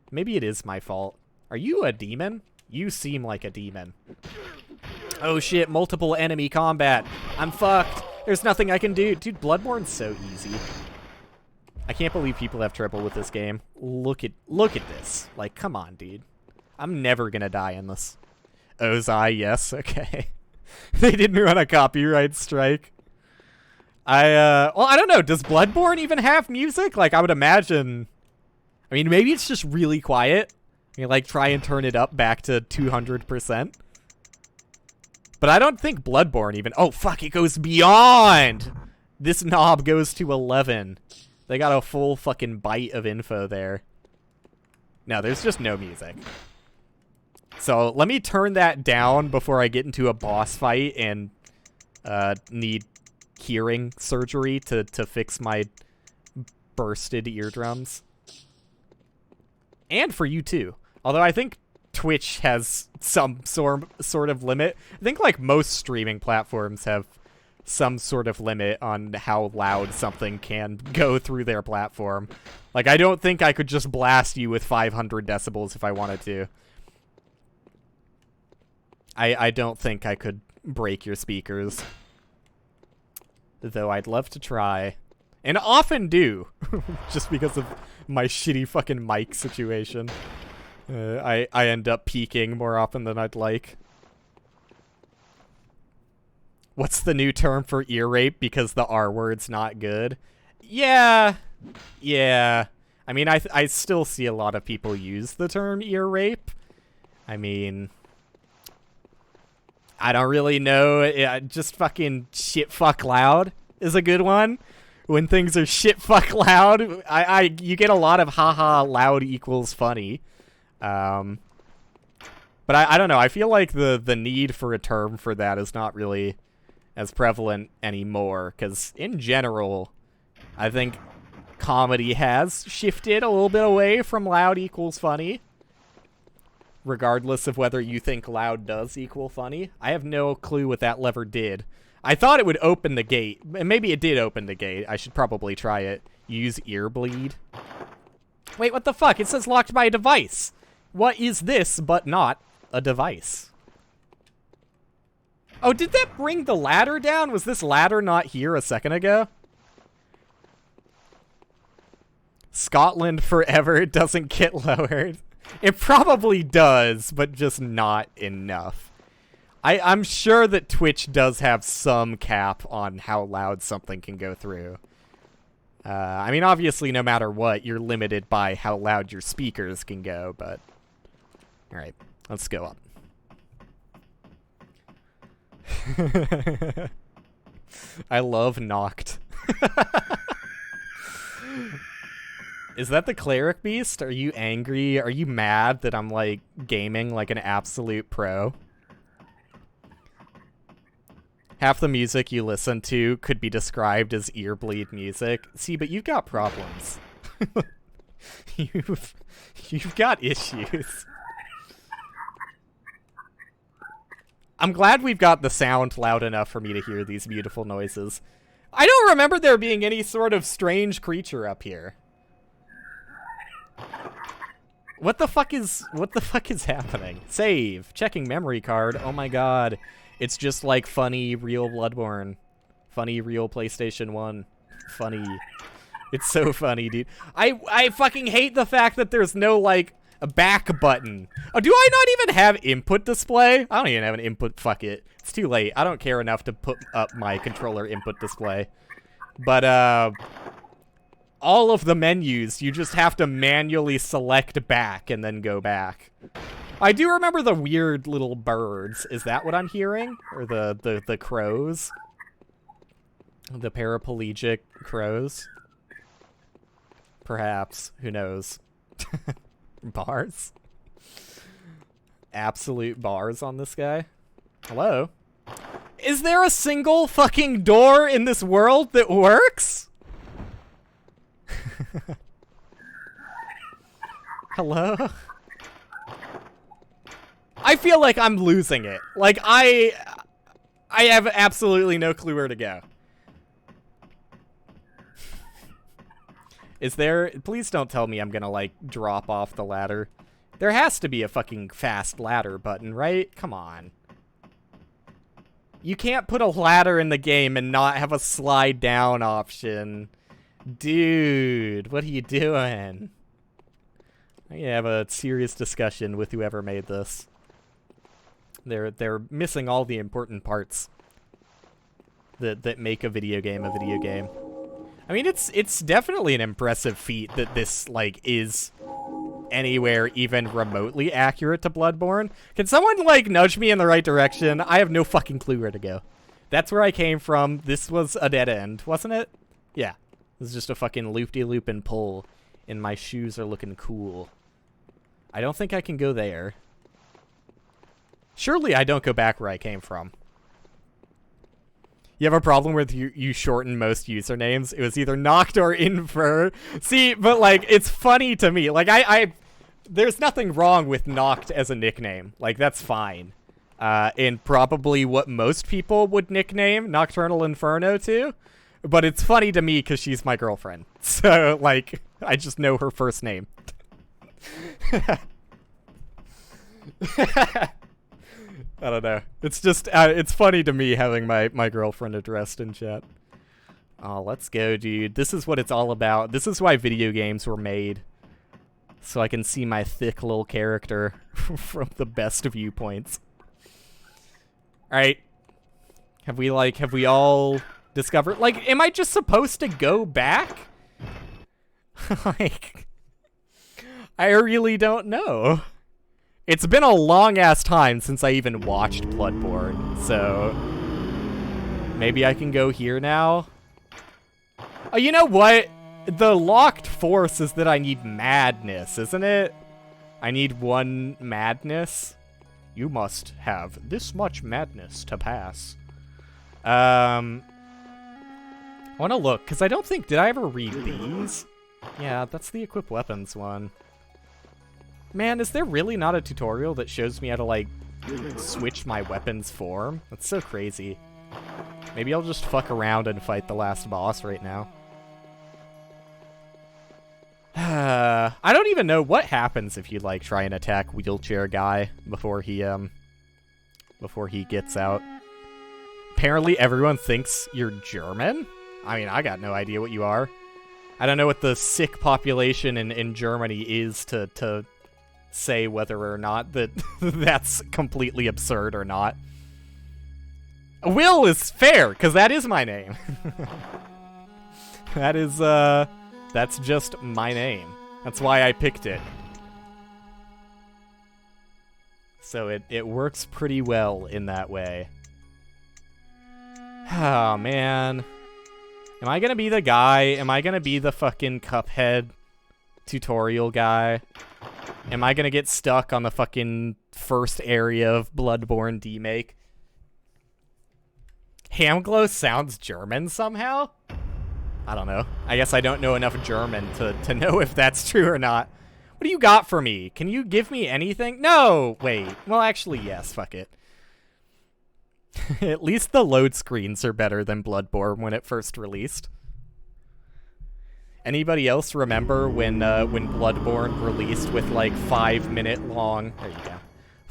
Maybe it is my fault. Are you a demon? You seem like a demon. Oh shit, multiple enemy combat. I'm fucked. There's nothing I can do. Dude, Bloodborne's so easy. I can't believe people have trouble with this game. Look at this. Like, come on, dude. I'm never gonna die in this. Ozai, yes, okay. They didn't run a copyright strike. Well, I don't know. Does Bloodborne even have music? Like, I would imagine... I mean, maybe it's just really quiet. You like, try and turn it up back to 200%. But I don't think Bloodborne even... Oh, fuck, it goes beyond! This knob goes to 11. They got a full fucking byte of info there. No, there's just no music. So let me turn that down before I get into a boss fight and need hearing surgery to fix my bursted eardrums. And for you too. Although I think Twitch has some sort of limit. I think like most streaming platforms have some sort of limit on how loud something can go through their platform. Like, I don't think I could just blast you with 500 decibels if I wanted to. I don't think I could break your speakers. Though I'd love to try. And often do. Just because of my shitty fucking mic situation. I end up peaking more often than I'd like. What's the new term for ear rape because the R word's not good? Yeah. Yeah. I mean, I still see a lot of people use the term ear rape. I mean... I don't really know. Just fucking shit fuck loud is a good one. When things are shit fuck loud, you get a lot of haha loud equals funny. But I don't know. I feel like the need for a term for that is not really as prevalent anymore. Because in general, I think comedy has shifted a little bit away from loud equals funny. Regardless of whether you think loud does equal funny. I have no clue what that lever did. I thought it would open the gate. Maybe it did open the gate. I should probably try it. Use ear bleed. Wait, what the fuck? It says locked by a device. What is this but not a device? Oh, did that bring the ladder down? Was this ladder not here a second ago? Scotland forever doesn't get lowered. It probably does, but just not enough. I'm sure that Twitch does have some cap on how loud something can go through. I mean, obviously, no matter what, you're limited by how loud your speakers can go, but... Alright, let's go up. I love knocked. Is that the cleric beast? Are you angry? Are you mad that I'm, like, gaming like an absolute pro? Half the music you listen to could be described as ear bleed music. See, but you've got problems. You've got issues. I'm glad we've got the sound loud enough for me to hear these beautiful noises. I don't remember there being any sort of strange creature up here. What the fuck is happening? Save. Checking memory card. Oh my god. It's just like funny real Bloodborne. Funny real PlayStation 1. Funny. It's so funny, dude. I fucking hate the fact that there's no, like, a back button. Oh, do I not even have input display? I don't even have an input. Fuck it. It's too late. I don't care enough to put up my controller input display. But, all of the menus, you just have to manually select back and then go back. I do remember the weird little birds. Is that what I'm hearing? Or the crows? The paraplegic crows? Perhaps. Who knows? Bars? Absolute bars on this guy? Hello? Is there a single fucking door in this world that works? Hello? I feel like I'm losing it. Like, I have absolutely no clue where to go. Is there... Please don't tell me I'm gonna, like, drop off the ladder. There has to be a fucking fast ladder button, right? Come on. You can't put a ladder in the game and not have a slide down option. Dude, what are you doing? I have a serious discussion with whoever made this. They're missing all the important parts that make a video game a video game. I mean, it's definitely an impressive feat that this, like, is anywhere even remotely accurate to Bloodborne. Can someone, like, nudge me in the right direction? I have no fucking clue where to go. That's where I came from. This was a dead end, wasn't it? Yeah. This is just a fucking loop-de-loop and pull, and my shoes are looking cool. I don't think I can go there. Surely I don't go back where I came from. You have a problem with you shorten most usernames? It was either Noct or Infer. See, but, like, it's funny to me. Like, there's nothing wrong with Noct as a nickname. Like, that's fine. And probably what most people would nickname Nocturnal Inferno to. But it's funny to me because she's my girlfriend. So, like, I just know her first name. I don't know. It's just, it's funny to me having my girlfriend addressed in chat. Oh, let's go, dude. This is what it's all about. This is why video games were made. So I can see my thick little character from the best viewpoints. Alright. Have we all discovered? Like, am I just supposed to go back? Like, I really don't know. It's been a long-ass time since I even watched Bloodborne, so maybe I can go here now? Oh, you know what? The locked force is that I need madness, isn't it? I need one madness. You must have this much madness to pass. I want to look, because I don't think... Did I ever read these? Yeah, that's the equip weapons one. Man, is there really not a tutorial that shows me how to, like, switch my weapons form? That's so crazy. Maybe I'll just fuck around and fight the last boss right now. I don't even know what happens if you, like, try and attack wheelchair guy before he gets out. Apparently everyone thinks you're German? I mean, I got no idea what you are. I don't know what the sick population in Germany is to say whether or not that that's completely absurd or not. Will is fair, because that is my name. That is, that's just my name. That's why I picked it. So it works pretty well in that way. Oh, man. Am I gonna be the guy? Am I gonna be the fucking Cuphead tutorial guy? Am I gonna get stuck on the fucking first area of Bloodborne demake? Hamglow sounds German somehow? I don't know. I guess I don't know enough German to know if that's true or not. What do you got for me? Can you give me anything? No! Wait. Well, actually, yes. Fuck it. At least the load screens are better than Bloodborne when it first released. Anybody else remember when Bloodborne released with, like, 5-minute long... There you go.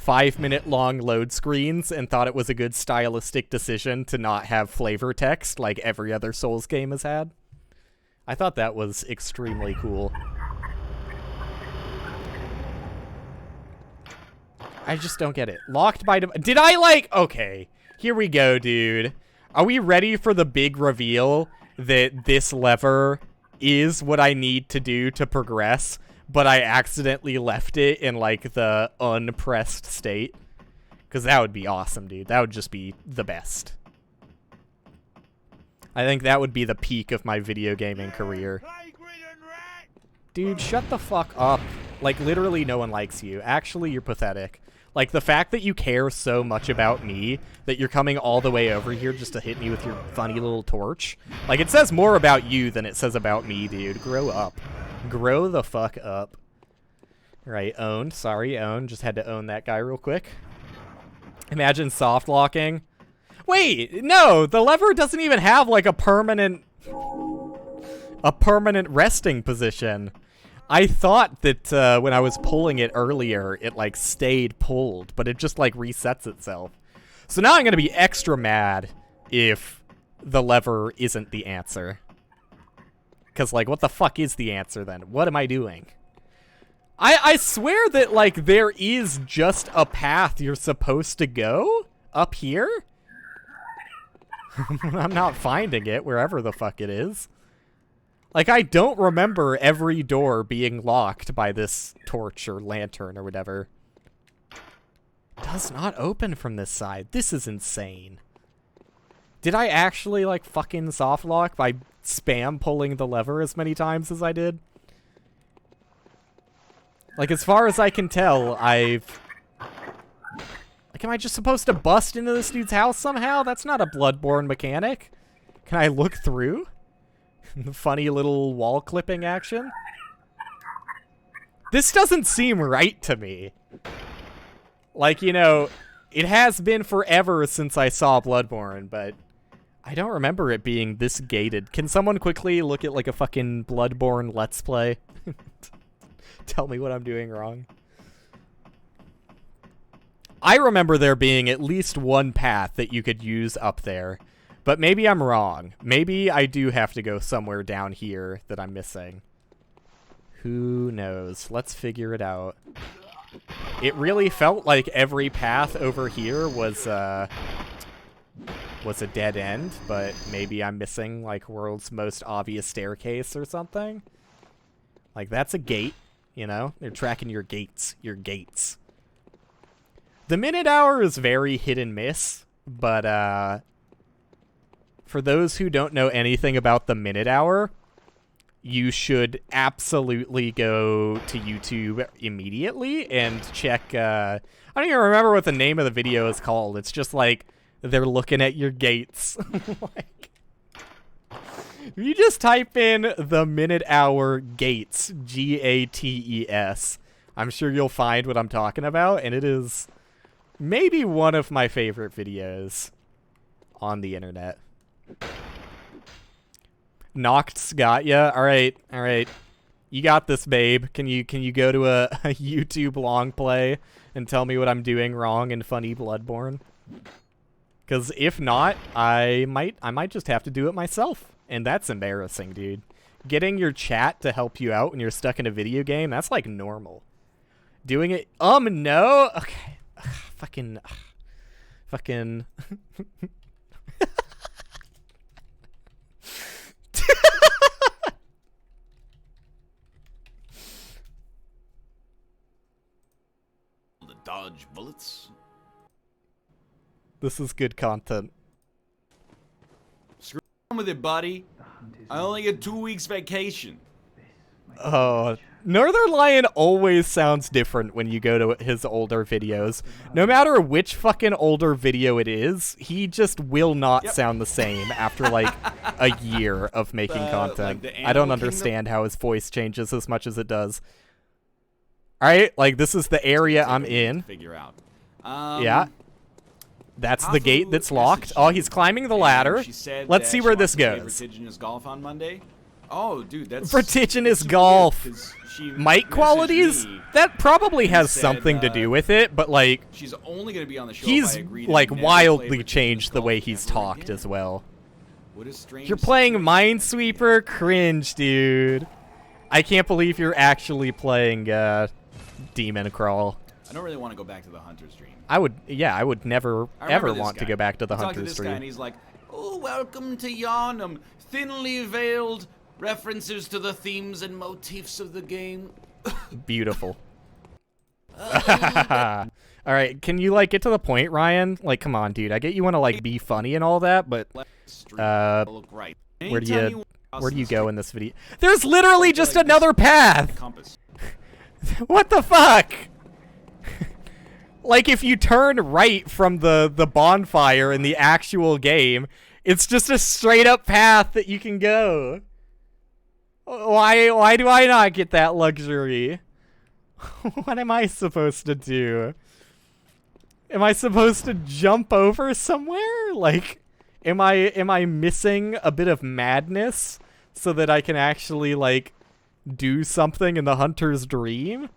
5-minute long load screens and thought it was a good stylistic decision to not have flavor text like every other Souls game has had? I thought that was extremely cool. I just don't get it. Locked by... Did I, like... Okay. Here we go, dude. Are we ready for the big reveal that this lever is what I need to do to progress, but I accidentally left it in, like, the unpressed state? Because that would be awesome, dude. That would just be the best. I think that would be the peak of my video gaming career. Dude, shut the fuck up. Like, literally no one likes you. Actually, you're pathetic. Like, the fact that you care so much about me that you're coming all the way over here just to hit me with your funny little torch. Like, it says more about you than it says about me, dude. Grow up. Grow the fuck up. Right, owned. Sorry, owned. Just had to own that guy real quick. Imagine soft locking. Wait, no! The lever doesn't even have, like, a permanent resting position. I thought that when I was pulling it earlier, it, like, stayed pulled, but it just, like, resets itself. So now I'm gonna be extra mad if the lever isn't the answer. Because, like, what the fuck is the answer, then? What am I doing? I swear that, like, there is just a path you're supposed to go up here? I'm not finding it, wherever the fuck it is. Like, I don't remember every door being locked by this torch or lantern or whatever. Does not open from this side. This is insane. Did I actually, like, fucking soft lock by spam pulling the lever as many times as I did? Like, as far as I can tell, I've... Like, am I just supposed to bust into this dude's house somehow? That's not a Bloodborne mechanic. Can I look through? The funny little wall clipping action. This doesn't seem right to me. Like, you know, it has been forever since I saw Bloodborne, but I don't remember it being this gated. Can someone quickly look at, like, a fucking Bloodborne Let's Play? Tell me what I'm doing wrong. I remember there being at least one path that you could use up there. But maybe I'm wrong. Maybe I do have to go somewhere down here that I'm missing. Who knows? Let's figure it out. It really felt like every path over here was a dead end, but maybe I'm missing, like, world's most obvious staircase or something. Like, that's a gate, you know? They're tracking your gates. Your gates. The minute hour is very hit and miss, but, for those who don't know anything about the minute hour, you should absolutely go to YouTube immediately and check, I don't even remember what the name of the video is called. It's just like they're looking at your gates. Like, if you just type in the minute hour gates, Gates, I'm sure you'll find what I'm talking about, and it is maybe one of my favorite videos on the internet. Noct's got ya. All right. You got this, babe. Can you go to a YouTube long play and tell me what I'm doing wrong in funny Bloodborne? Because if not, I might just have to do it myself, and that's embarrassing, dude. Getting your chat to help you out when you're stuck in a video game, that's like normal. Doing it, no? Okay. Ugh, fucking. Dodge bullets. This is good content. Screw on with it, buddy. I only get 2 weeks vacation. Oh, Northern Lion always sounds different when you go to his older videos. No matter which fucking older video it is, he just will not sound the same after like a year of making content. Like I don't understand how his voice changes as much as it does. Alright, like this is the area I'm in. Figure out. Yeah. That's the gate that's locked. Oh, he's climbing the ladder. Let's see where this goes. Vertiginous golf on Monday. Oh, dude, that's vertiginous golf. Mic qualities? That probably has something to do with it, but like she's only gonna be on the show. He's like wildly changed the way he's talked as well. You're playing Minesweeper? Cringe, dude. I can't believe you're actually playing Demon Crawl. I don't really want to go back to the Hunter's Dream. I would never ever want to go back to the Hunter's Dream. And he's like, "Oh, welcome to Yharnam. Thinly veiled references to the themes and motifs of the game." Beautiful. All right, can you like get to the point, Ryan? Like, come on, dude. I get you want to like be funny and all that, but where do you go in this video? There's literally just another path. What the fuck? Like, if you turn right from the bonfire in the actual game, it's just a straight up path that you can go. Why do I not get that luxury? What am I supposed to do? Am I supposed to jump over somewhere? Like, am I missing a bit of madness so that I can actually like do something in the Hunter's Dream?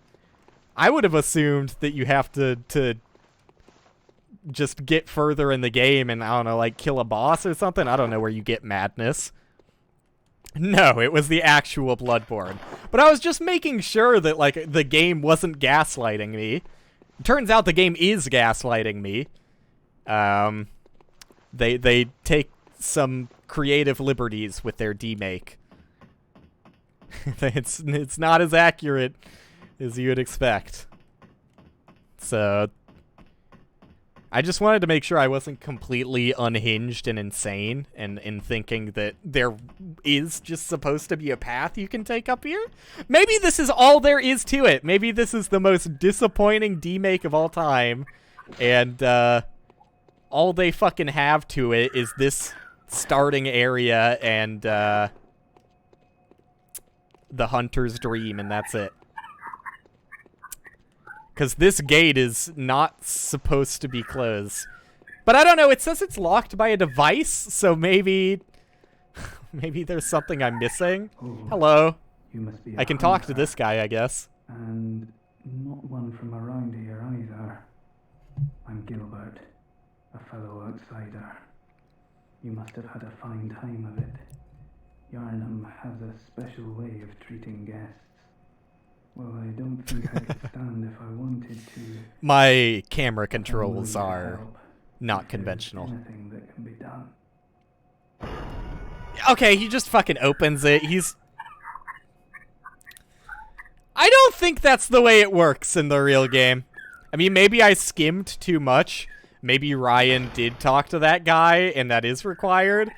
I would have assumed that you have to just get further in the game and, I don't know, like kill a boss or something. I don't know where you get madness. No, it was the actual Bloodborne. But I was just making sure that, like, the game wasn't gaslighting me. Turns out the game is gaslighting me. They take some creative liberties with their demake. It's not as accurate as you would expect. So I just wanted to make sure I wasn't completely unhinged and insane and in thinking that there is just supposed to be a path you can take up here. Maybe this is all there is to it. Maybe this is the most disappointing demake of all time, and all they fucking have to it is this starting area and the Hunter's Dream, and that's it. Because this gate is not supposed to be closed. But I don't know, it says it's locked by a device, so maybe there's something I'm missing. Oh, hello. You must be I can talk to this guy, I guess. And not one from around here either. I'm Gilbert, a fellow outsider. You must have had a fine time of it. Yharnam has a special way of treating guests. Well, I don't think I could stand if I wanted to. My camera controls are not conventional. Anything that can be done. Okay, he just fucking opens it. I don't think that's the way it works in the real game. I mean, maybe I skimmed too much. Maybe Ryan did talk to that guy, and that is required.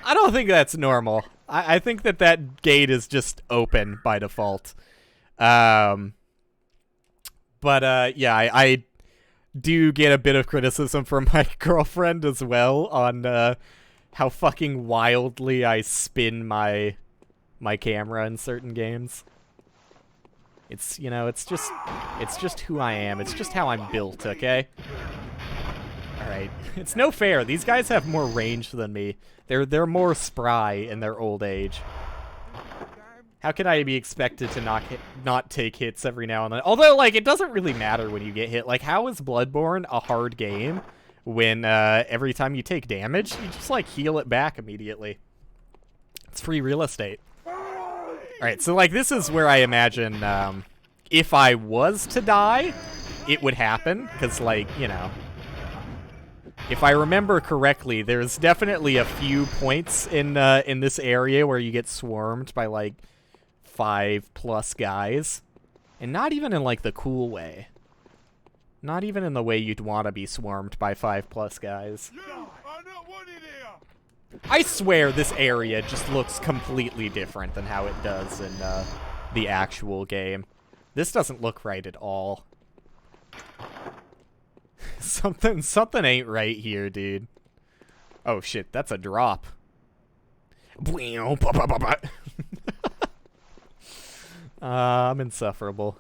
I don't think that's normal. I think that gate is just open by default. But But yeah, I do get a bit of criticism from my girlfriend as well on how fucking wildly I spin my camera in certain games. It's, you know, it's just who I am. It's just how I'm built, okay? Alright. It's no fair. These guys have more range than me. They're more spry in their old age. How can I be expected to not take hits every now and then? Although, like, it doesn't really matter when you get hit. Like, how is Bloodborne a hard game when every time you take damage, you just, like, heal it back immediately? It's free real estate. Alright, so, like, this is where I imagine if I was to die, it would happen. Because, like, you know, if I remember correctly, there's definitely a few points in this area where you get swarmed by, like, 5+ guys. And not even in, like, the cool way. Not even in the way you'd want to be swarmed by 5+ guys. I swear this area just looks completely different than how it does in the actual game. This doesn't look right at all. Something ain't right here, dude. Oh shit, that's a drop. I'm insufferable.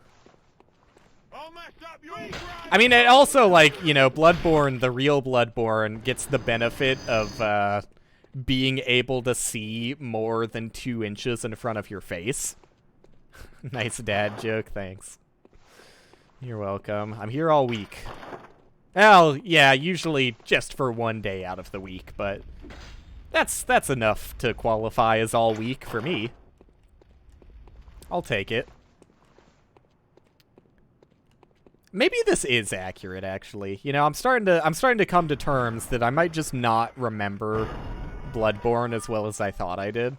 I mean, it also, like, you know, Bloodborne, the real Bloodborne, gets the benefit of being able to see more than 2 inches in front of your face. Nice dad joke, thanks. You're welcome. I'm here all week. Well, yeah, usually just for 1 day out of the week, but that's enough to qualify as all week for me. I'll take it. Maybe this is accurate, actually. You know, I'm starting to come to terms that I might just not remember Bloodborne as well as I thought I did.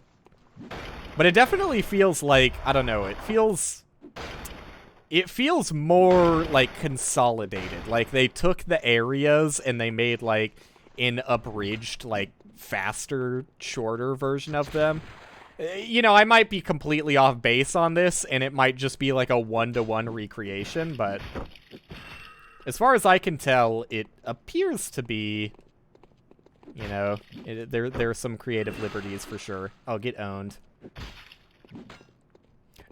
But it definitely feels like, I don't know, it feels more, like, consolidated. Like, they took the areas and they made, like, an abridged, like, faster, shorter version of them. You know, I might be completely off base on this, and it might just be, like, a one-to-one recreation, but as far as I can tell, it appears to be, you know, there are some creative liberties for sure. I'll get owned.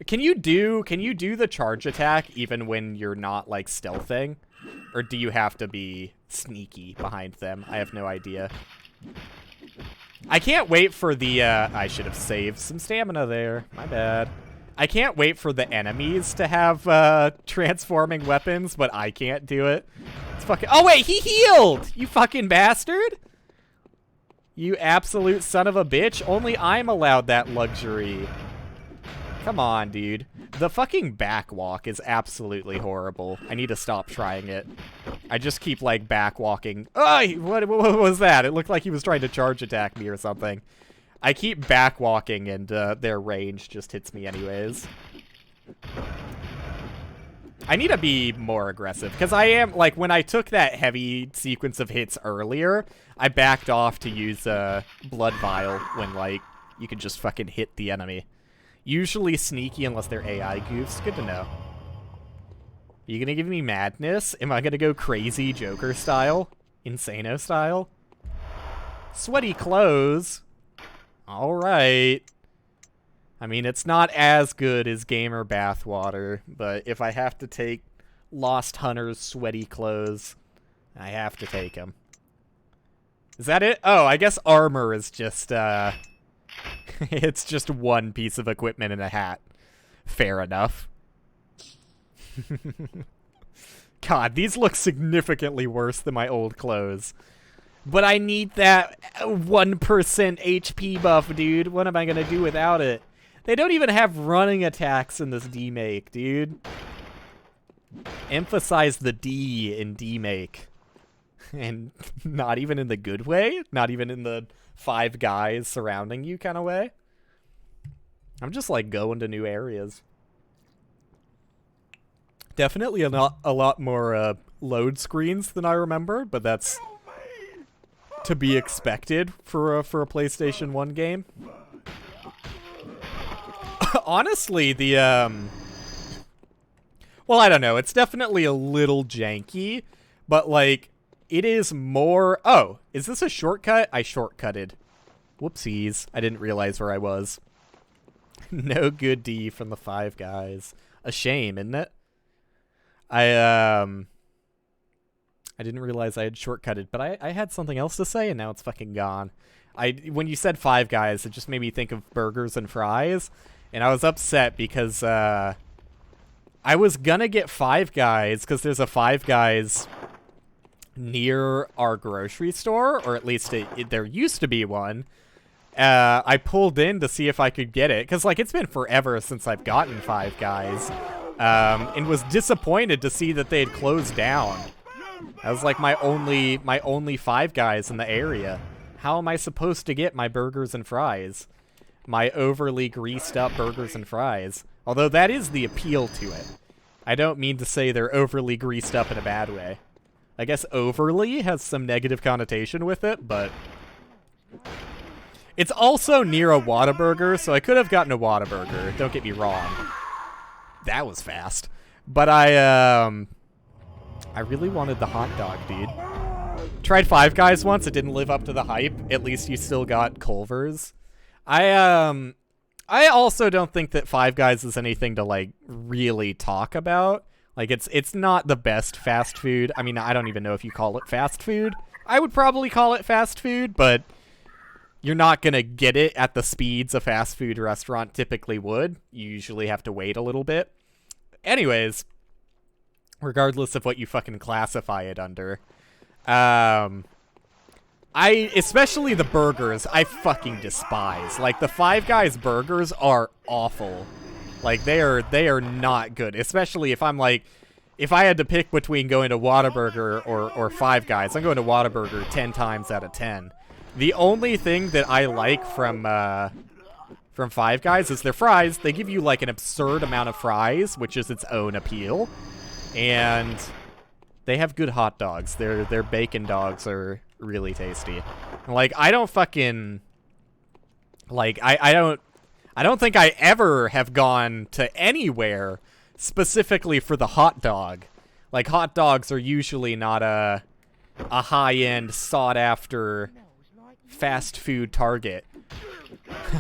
Can you do the charge attack even when you're not, like, stealthing? Or do you have to be sneaky behind them? I have no idea. I can't wait for the, I should have saved some stamina there. My bad. I can't wait for the enemies to have, transforming weapons, but I can't do it. It's fucking— oh wait, he healed! You fucking bastard! You absolute son of a bitch. Only I'm allowed that luxury. Come on, dude. The fucking backwalk is absolutely horrible. I need to stop trying it. I just keep, like, backwalking. Oh, what was that? It looked like he was trying to charge attack me or something. I keep backwalking and their range just hits me anyways. I need to be more aggressive, because I am, like, when I took that heavy sequence of hits earlier, I backed off to use Blood Vial when, like, you could just fucking hit the enemy. Usually sneaky unless they're AI goofs. Good to know. Are you gonna give me madness? Am I gonna go crazy Joker style? Insano style? Sweaty clothes? Alright. I mean, it's not as good as Gamer Bathwater, but if I have to take Lost Hunter's sweaty clothes, I have to take them. Is that it? Oh, I guess armor is just, it's just one piece of equipment and a hat. Fair enough. God, these look significantly worse than my old clothes. But I need that 1% HP buff, dude. What am I gonna do without it? They don't even have running attacks in this demake, dude. Emphasize the D in demake. And not even in the good way? Not even in the 5 guys surrounding you kind of way? I'm just, like, going to new areas. Definitely a lot more load screens than I remember, but that's to be expected for a PlayStation 1 game. Honestly, the Well, I don't know. It's definitely a little janky, but, like, it is more... Oh, is this a shortcut? I shortcutted. Whoopsies. I didn't realize where I was. No good D from the Five Guys. A shame, isn't it? I didn't realize I had shortcutted, but I had something else to say, and now it's fucking gone. When you said Five Guys, it just made me think of burgers and fries, and I was upset because I was gonna get Five Guys, because there's a Five Guys near our grocery store, or at least there used to be one. I pulled in to see if I could get it, because, like, it's been forever since I've gotten Five Guys, and was disappointed to see that they had closed down. That was, like, my only Five Guys in the area. How am I supposed to get my burgers and fries? My overly greased up burgers and fries. Although that is the appeal to it. I don't mean to say they're overly greased up in a bad way. I guess overly has some negative connotation with it, but... It's also near a Whataburger, so I could have gotten a Whataburger. Don't get me wrong. That was fast. But I really wanted the hot dog, dude. Tried Five Guys once. It didn't live up to the hype. At least you still got Culver's. I also don't think that Five Guys is anything to, like, really talk about. Like, it's not the best fast food. I mean, I don't even know if you call it fast food. I would probably call it fast food, but you're not gonna get it at the speeds a fast food restaurant typically would. You usually have to wait a little bit. Anyways, regardless of what you fucking classify it under, especially the burgers, I fucking despise. Like, the Five Guys burgers are awful. Like, they are not good. Especially if I'm like, if I had to pick between going to Whataburger or Five Guys, I'm going to Whataburger 10 times out of 10. The only thing that I like from Five Guys is their fries. They give you, like, an absurd amount of fries, which is its own appeal. And they have good hot dogs. Their bacon dogs are really tasty. Like, I don't fucking... Like, I don't think I ever have gone to anywhere specifically for the hot dog. Like, hot dogs are usually not a high-end, sought-after fast food target.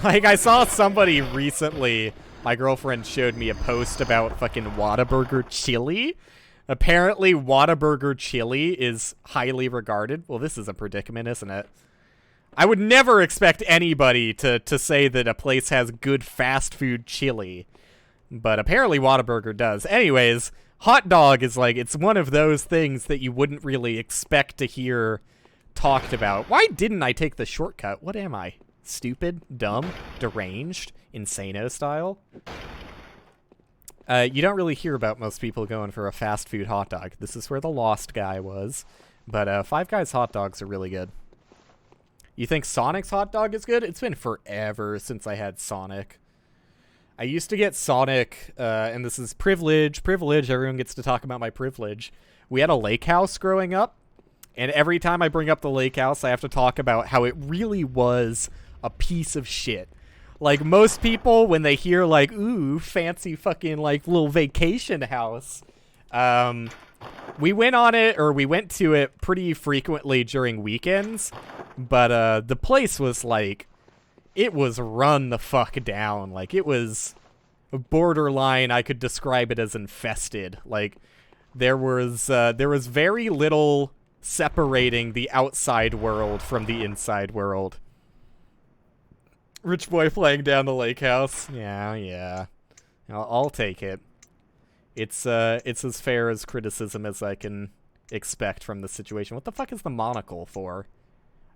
Like, I saw somebody recently, my girlfriend showed me a post about fucking Whataburger chili. Apparently, Whataburger chili is highly regarded. Well, this is a predicament, isn't it? I would never expect anybody to say that a place has good fast food chili. But apparently Whataburger does. Anyways, hot dog is like, it's one of those things that you wouldn't really expect to hear talked about. Why didn't I take the shortcut? What am I? Stupid? Dumb? Deranged? Insano style? You don't really hear about most people going for a fast food hot dog. This is where the Lost guy was. But Five Guys hot dogs are really good. You think Sonic's hot dog is good? It's been forever since I had Sonic. I used to get Sonic, and this is privilege, everyone gets to talk about my privilege. We had a lake house growing up, and every time I bring up the lake house, I have to talk about how it really was a piece of shit. Like, most people, when they hear, like, ooh, fancy fucking, like, little vacation house, we went to it pretty frequently during weekends, but the place was, like, it was run the fuck down. Like, it was borderline, I could describe it as infested. Like, there was very little separating the outside world from the inside world. Rich boy flying down the lake house. Yeah. I'll take it. It's as fair as criticism as I can expect from the situation. What the fuck is the monocle for?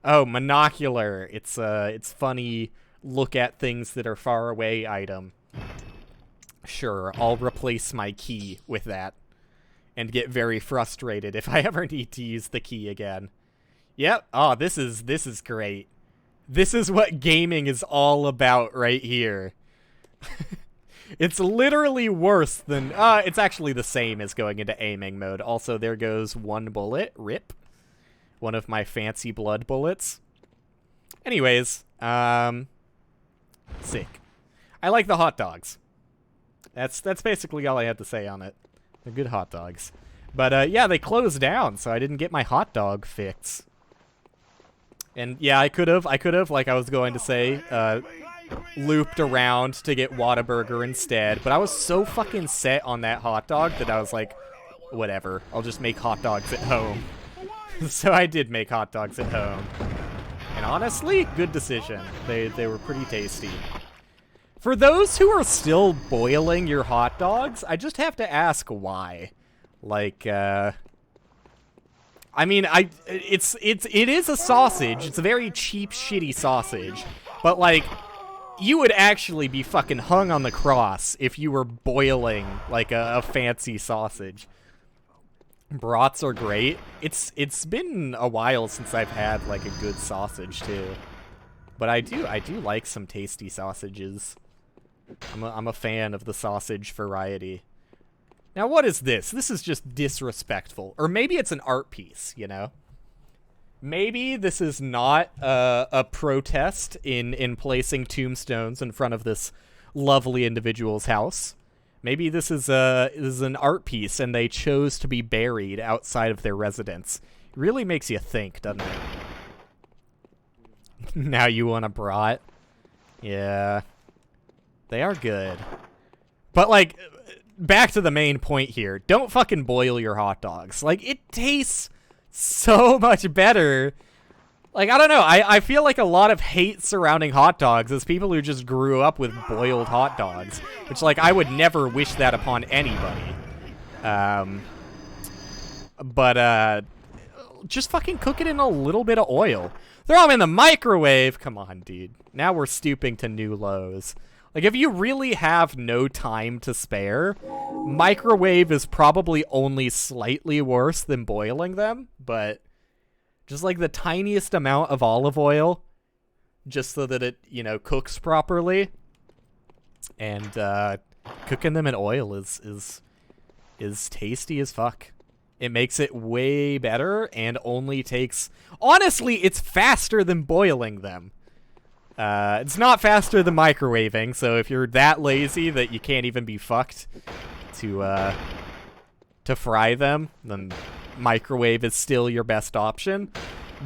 Oh, monocular. It's funny, look at things that are far away item. Sure, I'll replace my key with that. And get very frustrated if I ever need to use the key again. Yep. Oh, this is great. This is what gaming is all about right here. It's literally worse than... it's actually the same as going into aiming mode. Also, there goes one bullet. RIP. One of my fancy blood bullets. Anyways, sick. I like the hot dogs. That's basically all I have to say on it. They're good hot dogs. But, yeah, they closed down, so I didn't get my hot dog fix. And, yeah, I could have, like I was going to say, looped around to get Whataburger instead. But I was so fucking set on that hot dog that I was like, whatever, I'll just make hot dogs at home. So I did make hot dogs at home. And honestly, good decision. They were pretty tasty. For those who are still boiling your hot dogs, I just have to ask why. Like, I mean, it is a sausage. It's a very cheap, shitty sausage. But, like, you would actually be fucking hung on the cross if you were boiling, like, a fancy sausage. Brats are great. It's been a while since I've had, like, a good sausage, too. But I do like some tasty sausages. I'm a fan of the sausage variety. Now, what is this? This is just disrespectful. Or maybe it's an art piece, you know? Maybe this is not a protest in placing tombstones in front of this lovely individual's house. Maybe this is an art piece and they chose to be buried outside of their residence. It really makes you think, doesn't it? Now you want a brat? Yeah. They are good. But, like, back to the main point here. Don't fucking boil your hot dogs. Like, it tastes so much better. Like, I don't know. I feel like a lot of hate surrounding hot dogs is people who just grew up with boiled hot dogs. Which, like, I would never wish that upon anybody. But just fucking cook it in a little bit of oil. Throw them in the microwave. Come on, dude. Now we're stooping to new lows. Like, if you really have no time to spare, microwave is probably only slightly worse than boiling them, but just, like, the tiniest amount of olive oil, just so that it, you know, cooks properly, and cooking them in oil is tasty as fuck. It makes it way better, and only takes... Honestly, it's faster than boiling them. It's not faster than microwaving, so if you're that lazy that you can't even be fucked to fry them, then microwave is still your best option.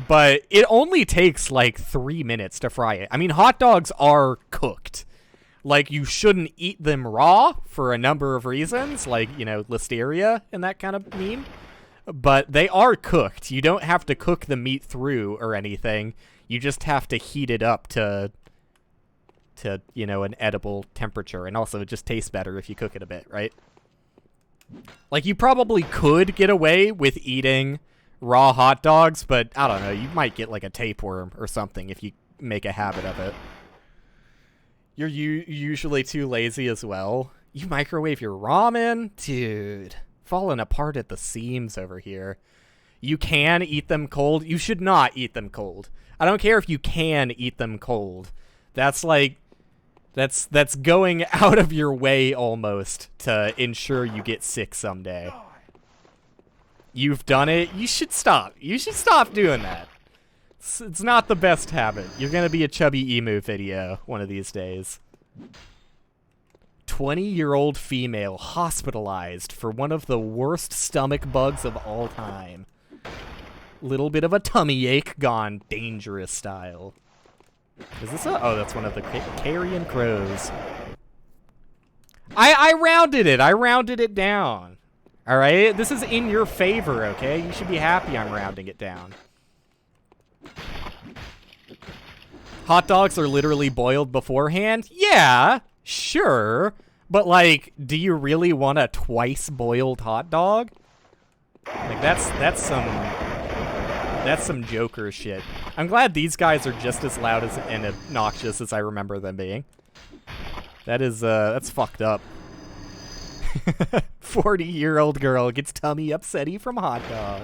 But it only takes, like, 3 minutes to fry it. I mean, hot dogs are cooked. Like, you shouldn't eat them raw for a number of reasons, like, you know, listeria and that kind of meme. But they are cooked. You don't have to cook the meat through or anything. You just have to heat it up to you know, an edible temperature. And also, it just tastes better if you cook it a bit, right? Like, you probably could get away with eating raw hot dogs, but, I don't know, you might get, like, a tapeworm or something if you make a habit of it. You're usually too lazy as well. You microwave your ramen? Dude, falling apart at the seams over here. You can eat them cold. You should not eat them cold. I don't care if you can eat them cold. That's like, that's going out of your way almost to ensure you get sick someday. You've done it. You should stop. You should stop doing that. It's not the best habit. You're gonna be a chubby emu video one of these days. 20-year-old female hospitalized for one of the worst stomach bugs of all time. Little bit of a tummy ache gone dangerous style. Is this a... Oh, that's one of the carrion crows. I rounded it. I rounded it down. All right? This is in your favor, okay? You should be happy I'm rounding it down. Hot dogs are literally boiled beforehand? Yeah, sure. But, like, do you really want a twice boiled hot dog? Like, that's some Joker shit. I'm glad these guys are just as loud and obnoxious as I remember them being. That's fucked up. 40-year-old girl gets tummy upsetty from hot dog.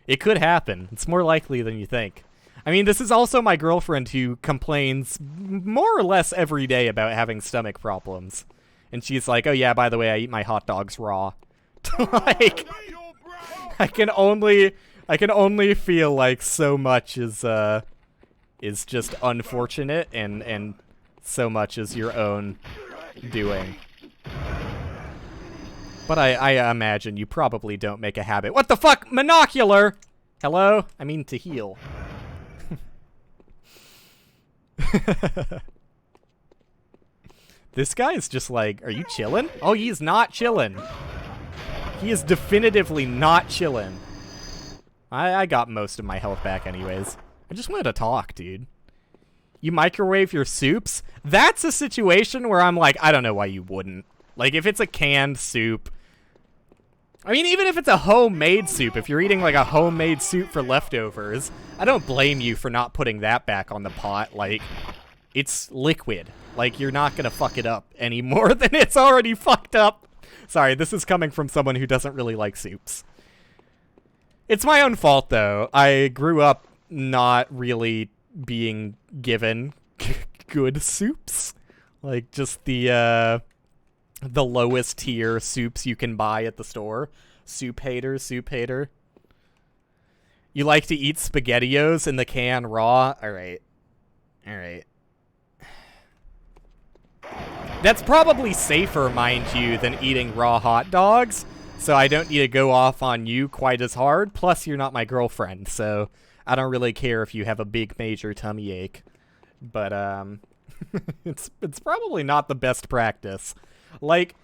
It could happen. It's more likely than you think. I mean, this is also my girlfriend who complains more or less every day about having stomach problems. And she's like, oh yeah, by the way, I eat my hot dogs raw. Like, I can only feel like so much is just unfortunate and so much is your own doing. But I imagine you probably don't make a habit. What the fuck? Monocular! Hello? I mean to heal. This guy is just like, are you chilling? Oh, he's not chilling. He is definitively not chilling. I got most of my health back anyways. I just wanted to talk, dude. You microwave your soups? That's a situation where I'm like, I don't know why you wouldn't. Like, if it's a canned soup... I mean, even if it's a homemade soup, if you're eating, like, a homemade soup for leftovers, I don't blame you for not putting that back on the pot. Like, it's liquid. Like, you're not gonna fuck it up any more than it's already fucked up. Sorry, this is coming from someone who doesn't really like soups. It's my own fault, though. I grew up not really being given good soups. Like, just the lowest tier soups you can buy at the store. Soup hater. You like to eat SpaghettiOs in the can raw? Alright. That's probably safer, mind you, than eating raw hot dogs, so I don't need to go off on you quite as hard. Plus, you're not my girlfriend, so I don't really care if you have a big major tummy ache. But, it's probably not the best practice. Like,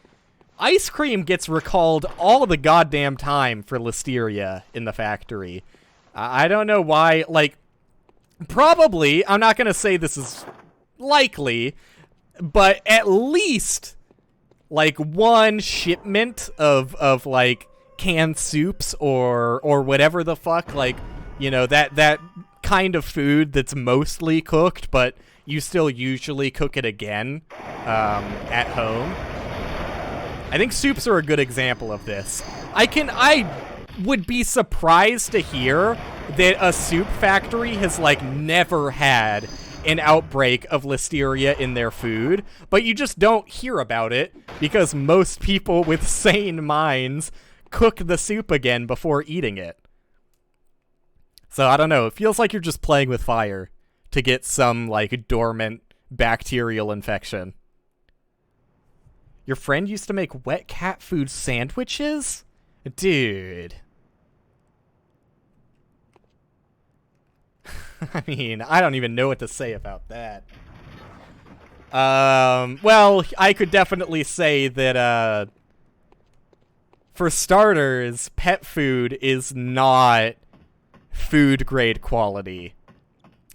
ice cream gets recalled all the goddamn time for listeria in the factory. I don't know why, like, probably, I'm not gonna say this is likely, but at least, like, one shipment of like, canned soups or whatever the fuck, like, you know, that kind of food that's mostly cooked, but you still usually cook it again, at home. I think soups are a good example of this. I would be surprised to hear that a soup factory has, like, never had an outbreak of listeria in their food, but you just don't hear about it because most people with sane minds cook the soup again before eating it. So I don't know, it feels like you're just playing with fire to get some, like, dormant bacterial infection. Your friend used to make wet cat food sandwiches? Dude. I mean, I don't even know what to say about that. Well, I could definitely say that, for starters, pet food is not food-grade quality.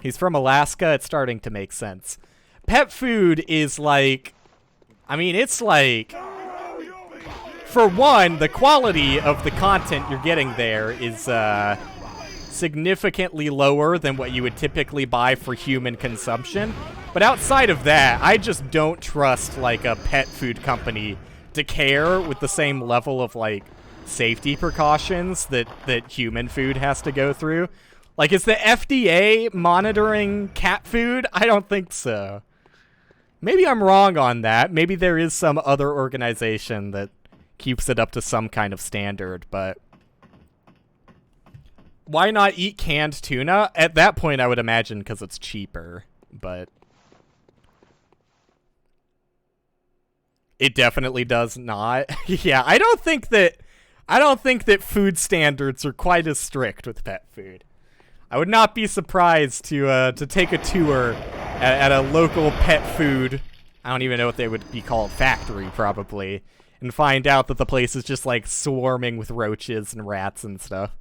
He's from Alaska, it's starting to make sense. Pet food is like... I mean, it's like... For one, the quality of the content you're getting there is, significantly lower than what you would typically buy for human consumption. But outside of that, I just don't trust, like, a pet food company to care with the same level of, like, safety precautions that human food has to go through. Like, is the FDA monitoring cat food? I don't think so. Maybe I'm wrong on that. Maybe there is some other organization that keeps it up to some kind of standard, but... Why not eat canned tuna? At that point, I would imagine because it's cheaper, but... It definitely does not. Yeah, I don't think that food standards are quite as strict with pet food. I would not be surprised to take a tour at a local pet food, I don't even know what they would be called, factory probably, and find out that the place is just like swarming with roaches and rats and stuff.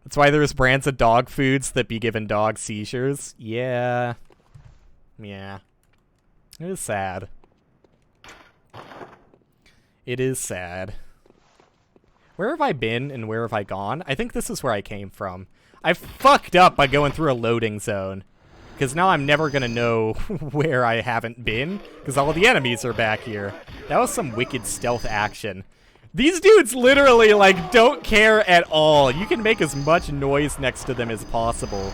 That's why there's brands of dog foods that be giving dogs seizures. Yeah. Yeah. It is sad. It is sad. Where have I been and where have I gone? I think this is where I came from. I fucked up by going through a loading zone. Because now I'm never going to know where I haven't been. Because all the enemies are back here. That was some wicked stealth action. These dudes literally, like, don't care at all. You can make as much noise next to them as possible.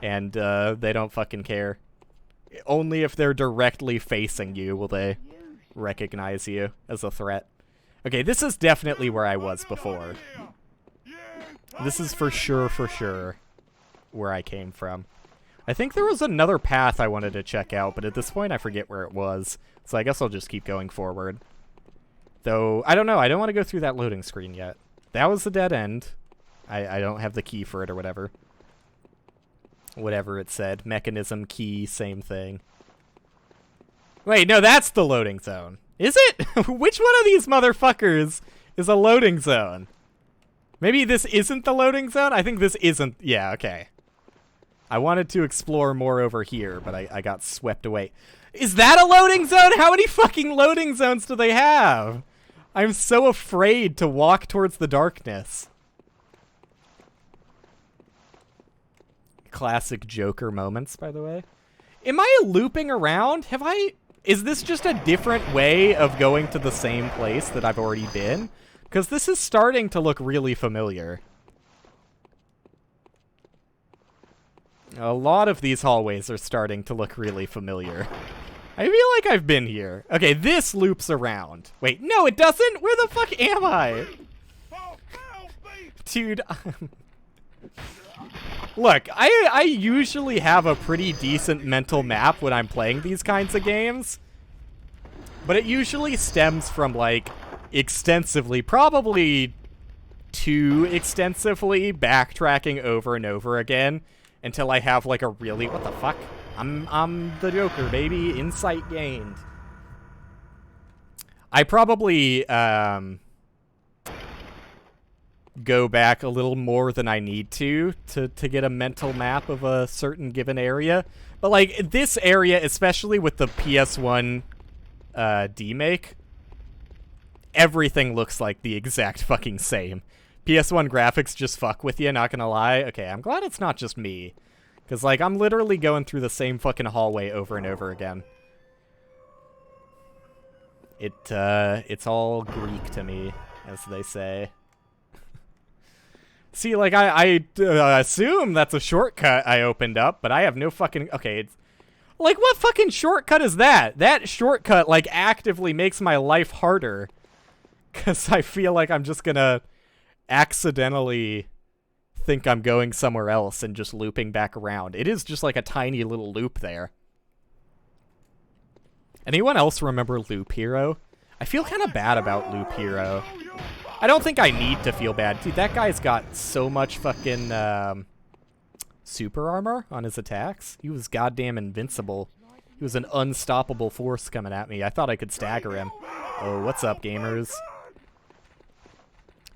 And, they don't fucking care. Only if they're directly facing you will they recognize you as a threat. Okay, this is definitely where I was before. This is for sure where I came from. I think there was another path I wanted to check out, but at this point I forget where it was. So I guess I'll just keep going forward. Though, I don't know. I don't want to go through that loading screen yet. That was the dead end. I don't have the key for it or whatever. Whatever it said. Mechanism, key, same thing. Wait, no, that's the loading zone. Is it? Which one of these motherfuckers is a loading zone? Maybe this isn't the loading zone? I think this isn't. Yeah, okay. I wanted to explore more over here, but I got swept away. Is that a loading zone? How many fucking loading zones do they have? I'm so afraid to walk towards the darkness. Classic Joker moments, by the way. Am I looping around? Is this just a different way of going to the same place that I've already been? Because this is starting to look really familiar. A lot of these hallways are starting to look really familiar. I feel like I've been here. Okay, this loops around. Wait, no, it doesn't? Where the fuck am I? Dude, look, I usually have a pretty decent mental map when I'm playing these kinds of games. But it usually stems from, like, extensively, probably too extensively, backtracking over and over again until I have, like, a really... What the fuck? I'm the Joker, baby. Insight gained. I probably, go back a little more than I need to get a mental map of a certain given area. But, like, this area, especially with the PS1 demake, everything looks like the exact fucking same. PS1 graphics just fuck with you, not gonna lie. Okay, I'm glad it's not just me. Because, like, I'm literally going through the same fucking hallway over and over again. It's all Greek to me, as they say. See, like, I assume that's a shortcut I opened up, but I have no fucking... Okay, it's... Like, what fucking shortcut is that? That shortcut, like, actively makes my life harder. Because I feel like I'm just gonna accidentally think I'm going somewhere else and just looping back around. It is just like a tiny little loop there. Anyone else remember Loop Hero? I feel kind of bad about Loop Hero. I don't think I need to feel bad. Dude, that guy's got so much fucking super armor on his attacks. He was goddamn invincible. He was an unstoppable force coming at me. I thought I could stagger him. Oh, what's up, gamers?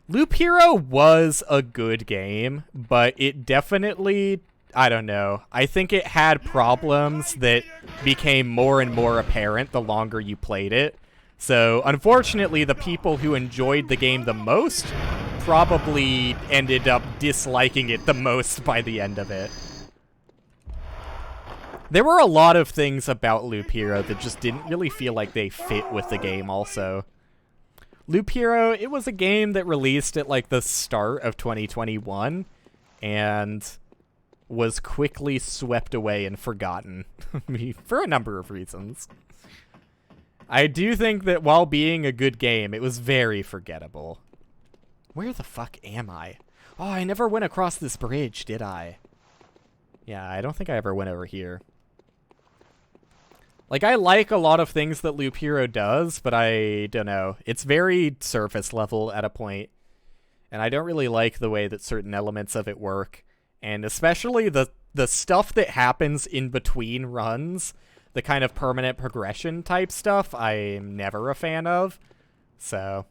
Loop Hero was a good game, but it definitely, I don't know. I think it had problems that became more and more apparent the longer you played it. So, unfortunately, the people who enjoyed the game the most probably ended up disliking it the most by the end of it. There were a lot of things about Loop Hero that just didn't really feel like they fit with the game also. Loop Hero, it was a game that released at, like, the start of 2021 and was quickly swept away and forgotten for a number of reasons. I do think that while being a good game, it was very forgettable. Where the fuck am I? Oh, I never went across this bridge, did I? Yeah, I don't think I ever went over here. Like, I like a lot of things that Loop Hero does, but I don't know. It's very surface level at a point, and I don't really like the way that certain elements of it work. And especially the stuff that happens in between runs, the kind of permanent progression type stuff, I'm never a fan of. So,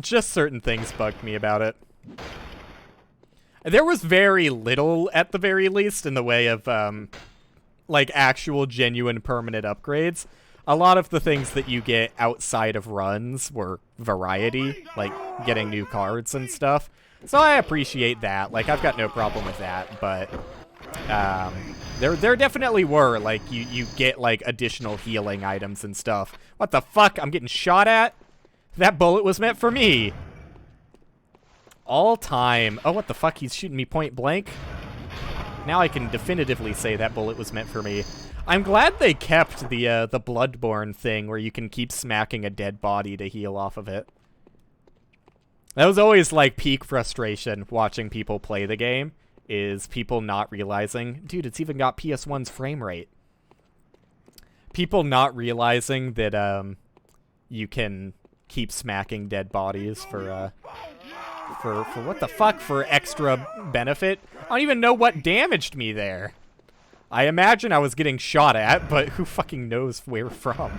just certain things bugged me about it. There was very little, at the very least, in the way of, like, actual genuine permanent upgrades. A lot of the things that you get outside of runs were variety, like getting new cards and stuff. So I appreciate that. Like, I've got no problem with that, but there definitely were, like, you get, like, additional healing items and stuff. What the fuck? I'm getting shot at? That bullet was meant for me. All time. Oh, what the fuck? He's shooting me point blank? Now I can definitively say that bullet was meant for me. I'm glad they kept the Bloodborne thing where you can keep smacking a dead body to heal off of it. That was always, like, peak frustration watching people play the game, is people not realizing... Dude, it's even got PS1's frame rate. People not realizing that, you can keep smacking dead bodies for what the fuck? For extra benefit? I don't even know what damaged me there. I imagine I was getting shot at, but who fucking knows where from?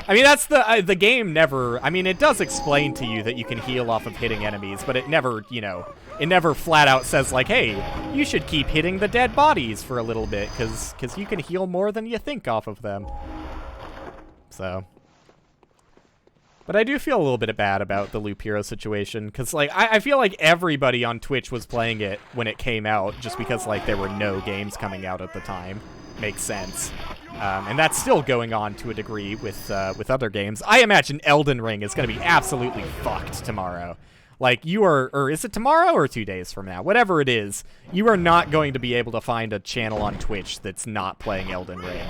I mean, that's the game never... I mean, it does explain to you that you can heal off of hitting enemies, but it never, you know... It never flat out says, like, hey, you should keep hitting the dead bodies for a little bit, because you can heal more than you think off of them. So... But I do feel a little bit bad about the Loop Hero situation, because, like, I feel like everybody on Twitch was playing it when it came out, just because, like, there were no games coming out at the time. Makes sense. And that's still going on to a degree with other games. I imagine Elden Ring is going to be absolutely fucked tomorrow. Like, you are, or is it tomorrow or 2 days from now? Whatever it is, you are not going to be able to find a channel on Twitch that's not playing Elden Ring.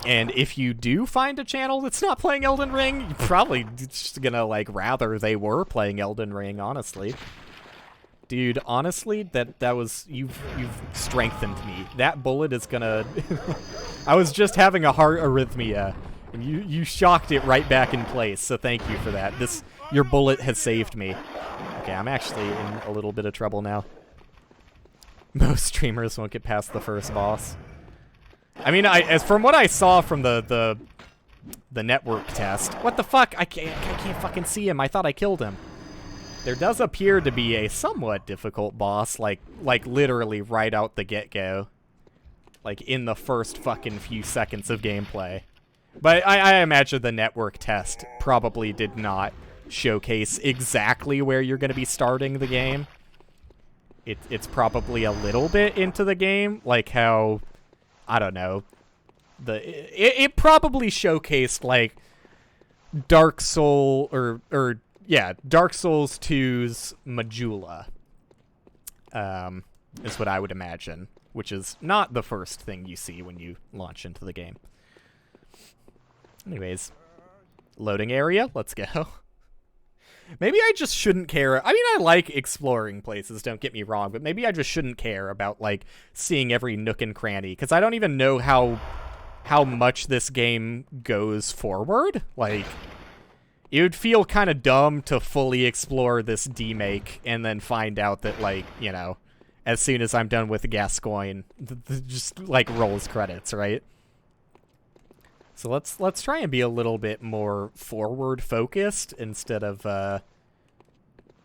And if you do find a channel that's not playing Elden Ring, you're probably just gonna, like, rather they were playing Elden Ring, honestly. Dude, honestly, that was... You've strengthened me. That bullet is gonna... I was just having a heart arrhythmia, and you shocked it right back in place, so thank you for that. Your bullet has saved me. Okay, I'm actually in a little bit of trouble now. Most streamers won't get past the first boss. I mean, as from what I saw from the network test, what the fuck? I can't fucking see him. I thought I killed him. There does appear to be a somewhat difficult boss, like literally right out the get-go, like in the first fucking few seconds of gameplay. But I imagine the network test probably did not showcase exactly where you're going to be starting the game. It's probably a little bit into the game, like how... I don't know. It probably showcased, like, Dark Souls 2's Majula. Is what I would imagine, which is not the first thing you see when you launch into the game. Anyways, loading area, let's go. Maybe I just shouldn't care. I mean, I like exploring places, don't get me wrong, but maybe I just shouldn't care about, like, seeing every nook and cranny, because I don't even know how much this game goes forward. Like, it would feel kind of dumb to fully explore this demake and then find out that, like, you know, as soon as I'm done with Gascoigne, just, like, rolls credits, right? So let's try and be a little bit more forward-focused instead of,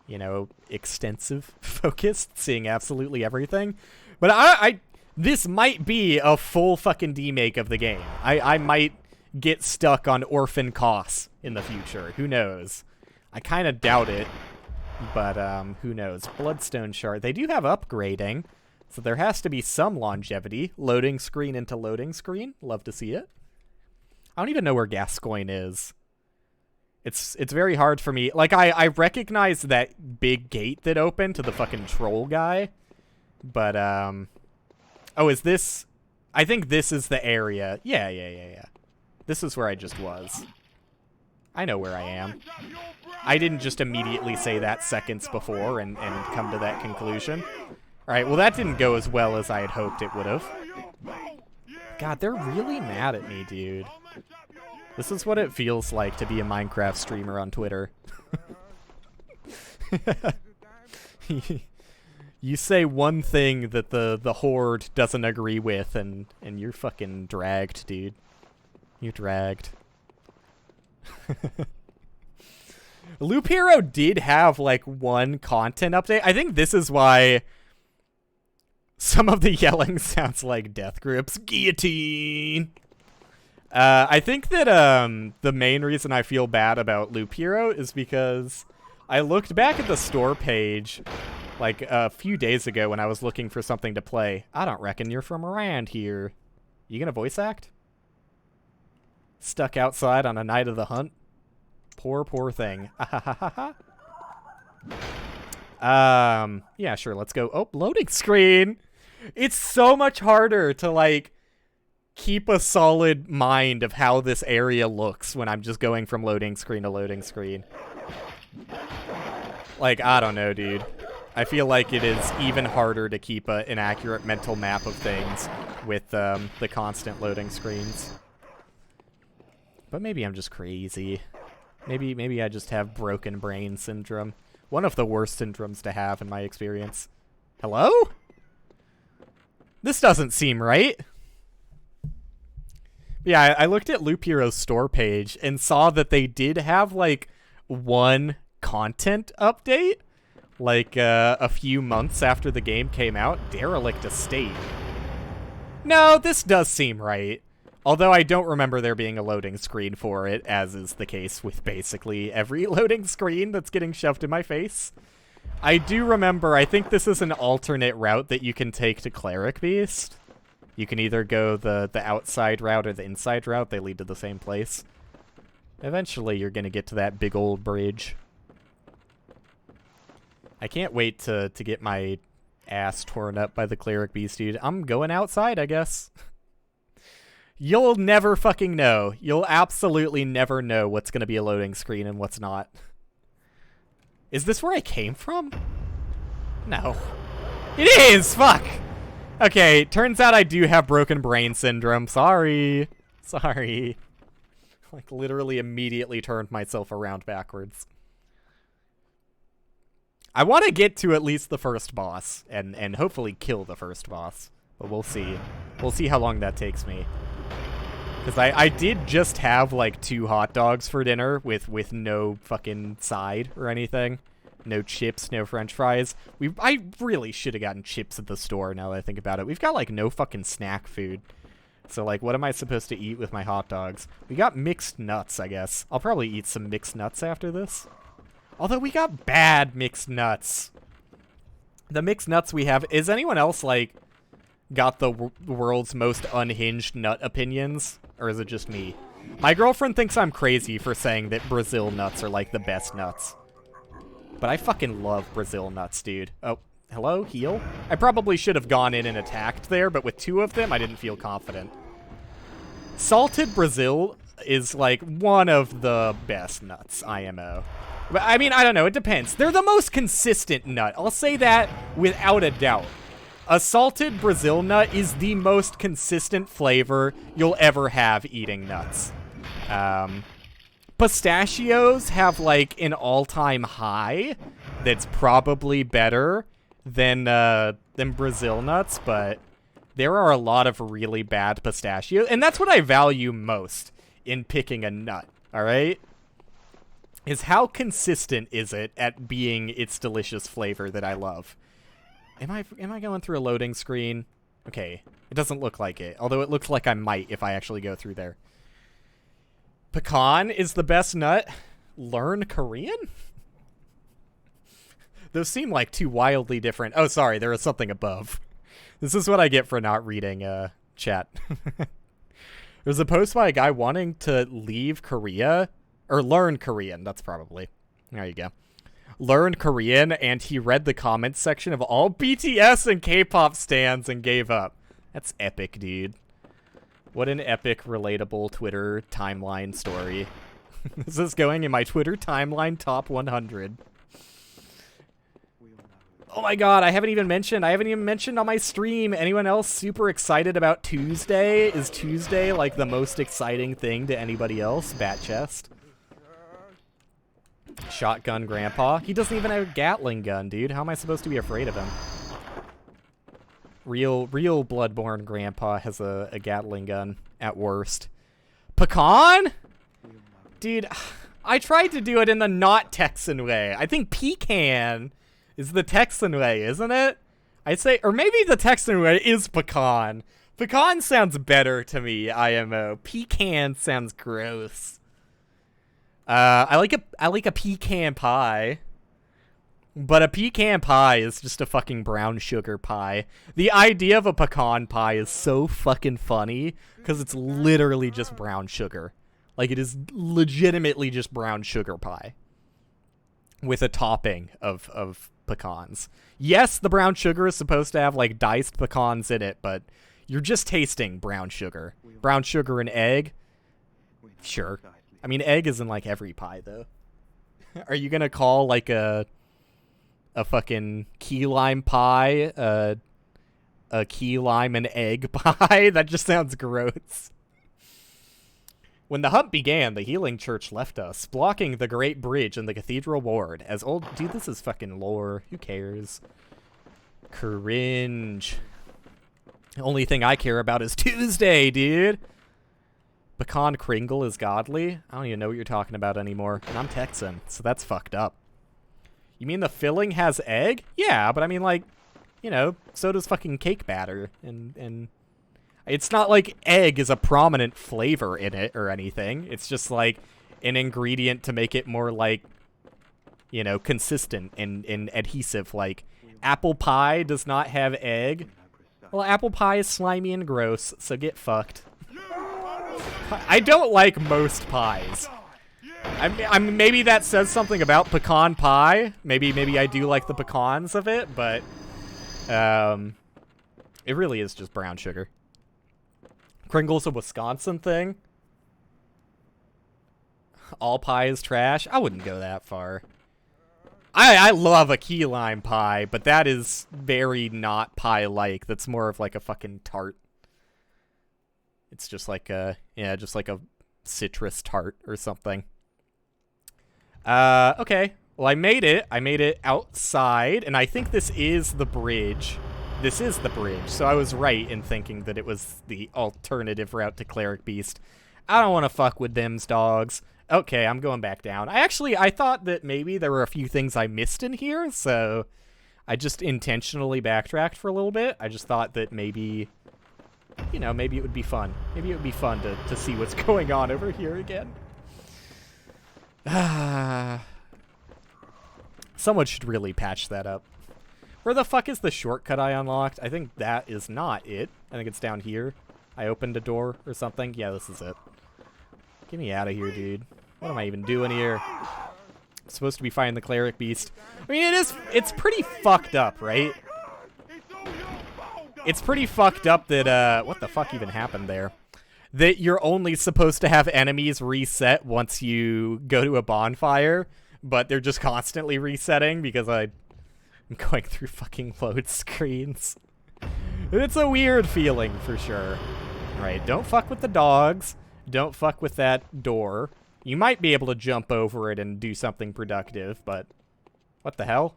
you know, extensive-focused, seeing absolutely everything. But this might be a full fucking demake of the game. I might get stuck on Orphan Koss in the future. Who knows? I kind of doubt it, but who knows? Bloodstone Shard. They do have upgrading, so there has to be some longevity. Loading screen into loading screen. Love to see it. I don't even know where Gascoigne is. It's very hard for me. Like, I recognize that big gate that opened to the fucking troll guy. But, oh, is this... I think this is the area. Yeah. This is where I just was. I know where I am. I didn't just immediately say that seconds before and come to that conclusion. Alright, well, that didn't go as well as I had hoped it would have. God, they're really mad at me, dude. This is what it feels like to be a Minecraft streamer on Twitter. You say one thing that the Horde doesn't agree with, and you're fucking dragged, dude. You're dragged. Loop Hero did have, like, one content update. I think this is why some of the yelling sounds like death grips. Guillotine! I think that the main reason I feel bad about Loop Hero is because I looked back at the store page like a few days ago when I was looking for something to play. I don't reckon you're from around here. You gonna voice act? Stuck outside on a night of the hunt? Poor thing. Yeah, sure, let's go. Oh, loading screen! It's so much harder to, like, keep a solid mind of how this area looks when I'm just going from loading screen to loading screen. Like, I don't know, dude. I feel like it is even harder to keep an accurate mental map of things with the constant loading screens. But maybe I'm just crazy. Maybe I just have broken brain syndrome. One of the worst syndromes to have in my experience. Hello? This doesn't seem right. Yeah, I looked at Loop Hero's store page and saw that they did have, like, one content update, like, a few months after the game came out. Derelict Estate. No, this does seem right. Although I don't remember there being a loading screen for it, as is the case with basically every loading screen that's getting shoved in my face. I do remember, I think this is an alternate route that you can take to Cleric Beast. You can either go the outside route or the inside route. They lead to the same place. Eventually, you're going to get to that big old bridge. I can't wait to get my ass torn up by the Cleric Beast, dude. I'm going outside, I guess. You'll never fucking know. You'll absolutely never know what's going to be a loading screen and what's not. Is this where I came from? No. It is! Fuck! Okay, turns out I do have broken brain syndrome. Sorry. Sorry. Like, literally immediately turned myself around backwards. I want to get to at least the first boss, and hopefully kill the first boss. But we'll see. We'll see how long that takes me. Because I did just have, like, 2 hot dogs for dinner with no fucking side or anything. No chips, no french fries. I really should have gotten chips at the store now that I think about it. We've got, like, no fucking snack food. So, like, what am I supposed to eat with my hot dogs? We got mixed nuts, I guess. I'll probably eat some mixed nuts after this. Although we got bad mixed nuts. The mixed nuts we have... Is anyone else, like, got the world's most unhinged nut opinions? Or is it just me? My girlfriend thinks I'm crazy for saying that Brazil nuts are, like, the best nuts. But I fucking love Brazil nuts, dude. Oh, hello? Heal? I probably should have gone in and attacked there, but with 2 of them, I didn't feel confident. Salted Brazil is, like, one of the best nuts, IMO. But, I mean, I don't know. It depends. They're the most consistent nut. I'll say that without a doubt. A salted Brazil nut is the most consistent flavor you'll ever have eating nuts. Pistachios have, like, an all-time high that's probably better than Brazil nuts, but there are a lot of really bad pistachios, and that's what I value most in picking a nut, alright? Is how consistent is it at being its delicious flavor that I love. Am I going through a loading screen? Okay, it doesn't look like it, although it looks like I might if I actually go through there. Pecan is the best nut. Learn Korean? Those seem like 2 wildly different... Oh, sorry, there is something above. This is what I get for not reading chat. There's a post by a guy wanting to leave Korea, or learn Korean, that's probably. There you go. Learn Korean, and he read the comments section of all BTS and K-pop stans and gave up. That's epic, dude. What an epic, relatable Twitter timeline story. This is going in my Twitter timeline top 100. Oh my god, I haven't even mentioned on my stream. Anyone else super excited about Tuesday? Is Tuesday, like, the most exciting thing to anybody else? Bat chest. Shotgun Grandpa. He doesn't even have a Gatling gun, dude. How am I supposed to be afraid of him? Real Bloodborne Grandpa has a Gatling gun, at worst. Pecan? Dude, I tried to do it in the not Texan way. I think pecan is the Texan way, isn't it? I'd say, or maybe the Texan way is pecan. Pecan sounds better to me, IMO. Pecan sounds gross. I like a pecan pie. But a pecan pie is just a fucking brown sugar pie. The idea of a pecan pie is so fucking funny because it's literally just brown sugar. Like, it is legitimately just brown sugar pie with a topping of pecans. Yes, the brown sugar is supposed to have, like, diced pecans in it, but you're just tasting brown sugar. Brown sugar and egg? Sure. I mean, egg is in, like, every pie, though. Are you gonna call, like, a a fucking key lime pie, a key lime and egg pie. That just sounds gross. When the hunt began, the healing church left us, blocking the great bridge and the cathedral ward. As old... Dude, this is fucking lore. Who cares? Cringe. The only thing I care about is Tuesday, dude. Pecan Kringle is godly? I don't even know what you're talking about anymore. And I'm Texan, so that's fucked up. You mean the filling has egg? Yeah, but I mean, like, you know, so does fucking cake batter. And it's not like egg is a prominent flavor in it or anything. It's just like an ingredient to make it more like, you know, consistent and adhesive. Like apple pie does not have egg. Well, apple pie is slimy and gross, so get fucked. I don't like most pies. I mean, maybe that says something about pecan pie. Maybe I do like the pecans of it, but it really is just brown sugar. Kringle's a Wisconsin thing. All pie is trash. I wouldn't go that far. I love a key lime pie, but that is very not pie-like. That's more of like a fucking tart. It's just like a, yeah, just like a citrus tart or something. Okay. Well, I made it. I made it outside, and I think this is the bridge. This is the bridge, so I was right in thinking that it was the alternative route to Cleric Beast. I don't want to fuck with them's dogs. Okay, I'm going back down. I thought that maybe there were a few things I missed in here, so I just intentionally backtracked for a little bit. I just thought that maybe, you know, maybe it would be fun. Maybe it would be fun to see what's going on over here again. Someone should really patch that up. Where the fuck is the shortcut I unlocked? I think that is not it. I think it's down here. I opened a door or something. Yeah, this is it. Get me out of here, dude. What am I even doing here? I'm supposed to be fighting the Cleric Beast. I mean, it's pretty fucked up, right? It's pretty fucked up that, what the fuck even happened there? That you're only supposed to have enemies reset once you go to a bonfire, but they're just constantly resetting because I'm going through fucking load screens. It's a weird feeling for sure. Alright, don't fuck with the dogs. Don't fuck with that door. You might be able to jump over it and do something productive, but what the hell?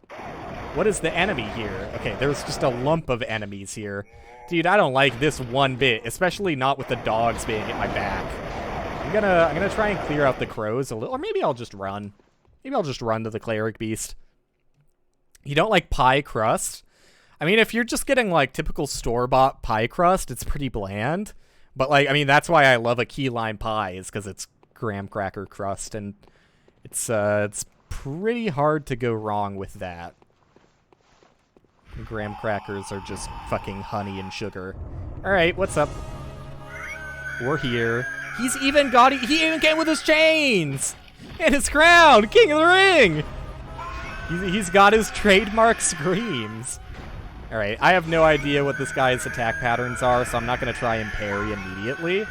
What is the enemy here? Okay, there's just a lump of enemies here. Dude, I don't like this one bit, especially not with the dogs being at my back. I'm gonna try and clear out the crows a little, or maybe I'll just run. Maybe I'll just run to the Cleric Beast. You don't like pie crust? I mean, if you're just getting like typical store-bought pie crust, it's pretty bland. But like, I mean, that's why I love a key lime pie, is because it's graham cracker crust, and it's pretty hard to go wrong with that. Graham crackers are just fucking honey and sugar. Alright, what's up? We're here. He even came with his chains! And his crown! King of the Ring! He's got his trademark screams. Alright, I have no idea what this guy's attack patterns are, so I'm not going to try and parry immediately.